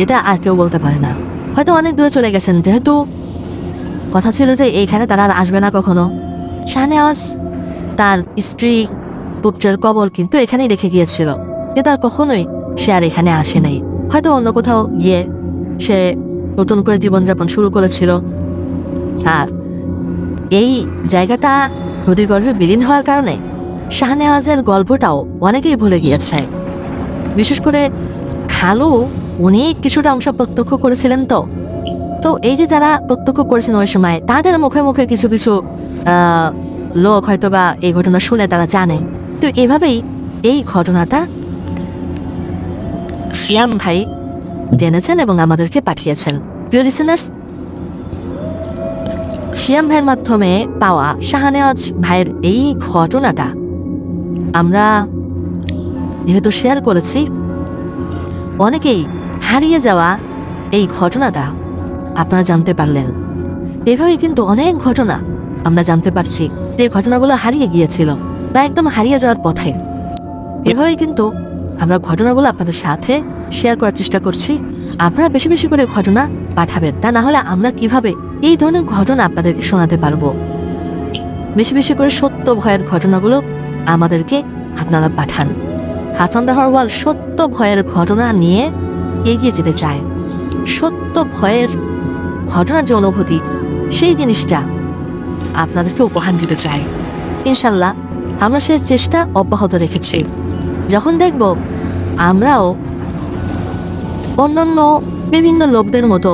এটা আর কেউ বলতে পারে না। হয়তো অনেক দূরে চলে গেছেন, যেহেতু কথা ছিল যে এইখানে তারা আর আসবে না কখনো। শাহনেওয়াজ তার স্ত্রী পুত্রের কবর কিন্তু এখানেই রেখে গিয়েছিল, কিন্তু আর কখনোই সে আর এখানে আসে নাই। হয়তো অন্য কোথাও গিয়ে সে নতুন করে জীবনযাপন শুরু করেছিল। আর এই জায়গাটা নদীগর্ভে বিলীন হওয়ার কারণে শাহনেওয়াজের গল্পটাও অনেকেই ভুলে গিয়েছে। বিশেষ করে খালু, উনি কিছুটা অংশ প্রত্যক্ষ করেছিলেন। তো এই যে যারা প্রত্যক্ষ করেছেন ওই সময়, তাদের মুখে মুখে কিছু কিছু লোক হয়তো বা এই ঘটনা শুনে তারা জানে। তো এভাবেই এই ঘটনাটা সিয়াম ভাই জেনেছেন এবং আমাদেরকে পাঠিয়েছেন। প্রিয় লিসেনার্স, সিয়াম ভাইয়ের মাধ্যমে পাওয়া শাহনেওয়াজ ভাইয়ের এই ঘটনাটা আমরা যেহেতু শেয়ার করেছি, অনেকেই হারিয়ে যাওয়া এই ঘটনাটা আপনারা জানতে পারলেন। এভাবেই কিন্তু অনেক ঘটনা আমরা জানতে পারছি যে ঘটনাগুলো হারিয়ে গিয়েছিল বা একদম হারিয়ে যাওয়ার পথে। এভাবেই কিন্তু আমরা ঘটনাগুলো আপনাদের সাথে শেয়ার করার চেষ্টা করছি। আপনারা বেশি বেশি করে ঘটনা পাঠাবেন, তা না হলে আমরা কিভাবে এই ধরনের ঘটনা আপনাদেরকে শোনাতে পারবো। বেশি বেশি করে সত্য ভয়ের ঘটনাগুলো আমাদেরকে আপনারা পাঠান। হাসান দাহরওয়াল সত্য ভয়ের ঘটনা নিয়ে এগিয়ে যেতে চায়। সত্য ভয়ের ঘটনার যে অনুভূতি, সেই জিনিসটা আপনাদেরকে উপহার দিতে চাই। ইনশাল্লাহ আমরা সেই চেষ্টা অব্যাহত রেখেছি। যখন দেখব আমরাও অন্যান্য বিভিন্ন লোকদের মতো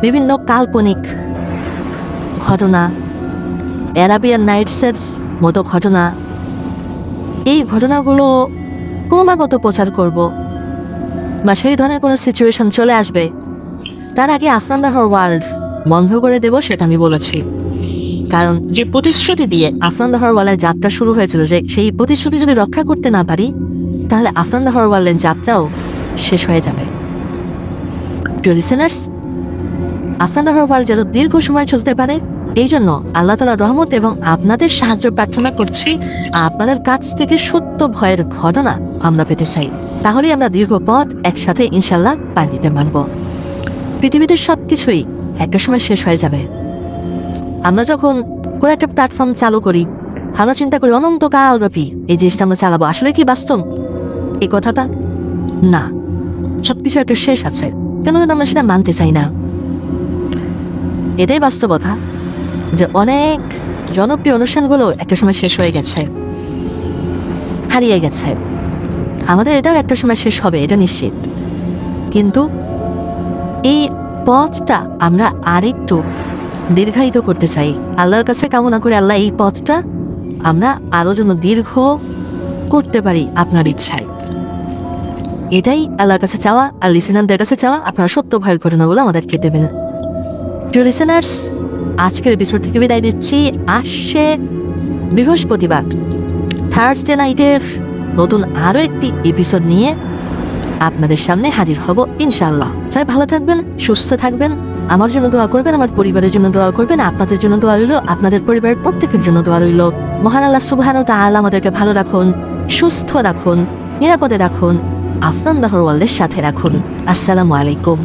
বিভিন্ন কাল্পনিক ঘটনা, অ্যারাবিয়ান নাইটসের মতো ঘটনা, এই ঘটনাগুলো ক্রমাগত প্রচার করব, বা সেই ধরনের কোনো সিচুয়েশন চলে আসবে তার আগে আফরান দাহর ওয়ার্ল্ড বন্ধ করে দেব, সেটা আমি বলেছি। কারণ যে প্রতিশ্রুতি দিয়ে আফরান দাহর ওয়ার্ল্ডের যাত্রা শুরু হয়েছিল, যে সেই প্রতিশ্রুতি যদি রক্ষা করতে না পারি তাহলে আফরান দাহর ওয়ার্ল্ডের যাত্রাও শেষ হয়ে যাবে। লিসেনার্স, আফরান দাহর ওয়ার্ল্ড যেন দীর্ঘ সময় চলতে পারে, এই জন্য আল্লাহ তাআলার রহমত এবং আপনাদের সাহায্য প্রার্থনা করছি। আপনাদের কাছ থেকে সত্য ভয়ের ঘটনা আমরা পেতে চাই, তাহলে আমরা দীর্ঘ পথ একসাথে ইনশাল্লাহ পার দিতে পারব। পৃথিবীতে সব কিছুই একটা সময় শেষ হয়ে যাবে। আমরা যখন কোনো একটা প্ল্যাটফর্ম চালু করি, আমরা চিন্তা করি অনন্তকালব্যাপী এই জিনিসটা আমরা চালাবো। আসলে কি বাস্তব এই কথাটা? না, সব কিছু একটা শেষ আছে, কেন যেন আমরা সেটা মানতে চাই না। এটাই বাস্তবতা যে অনেক জনপ্রিয় অনুষ্ঠানগুলো একটা সময় শেষ হয়ে গেছে, হারিয়ে গেছে। আমাদের এটাও একটা সময় শেষ হবে, এটা নিশ্চিত। কিন্তু এই পথটা আমরা আরেকটু দীর্ঘায়িত করতে চাই। আল্লাহর কাছে কামনা করে আল্লাহ এই পথটা আমরা আরো যেন দীর্ঘ করতে পারি আপনার ইচ্ছায়। এটাই আল্লাহর কাছে চাওয়া, আর লিসেনারদের কাছে চাওয়া আপনারা সত্য ভয়ের ঘটনাগুলো আমাদেরকে দেবেন। প্রিয় লিসেনার্স, আজকের এপিসোড থেকে বিদায় নিচ্ছি। আসছে বৃহস্পতিবার থার্সডে নাইটের নতুন আরো একটি এপিসোড নিয়ে আপনাদের সামনে হাজির হব ইনশাআল্লাহ। চাই ভালো থাকবেন, সুস্থ থাকবেন, আমার জন্য দোয়া করবেন, আমার পরিবারের জন্য দোয়া করবেন, আপনাদের জন্য দোয়া রইল, আপনাদের পরিবারের প্রত্যেকের জন্য দোয়া রইল। মহান আল্লাহ সুবহানাহু ওয়া তাআলা আমাদেরকে ভালো রাখুন, সুস্থ রাখুন, নিরাপদে রাখুন, আফরান দাহর ওয়ার্ল্ডের সাথে রাখুন। আসসালামু আলাইকুম।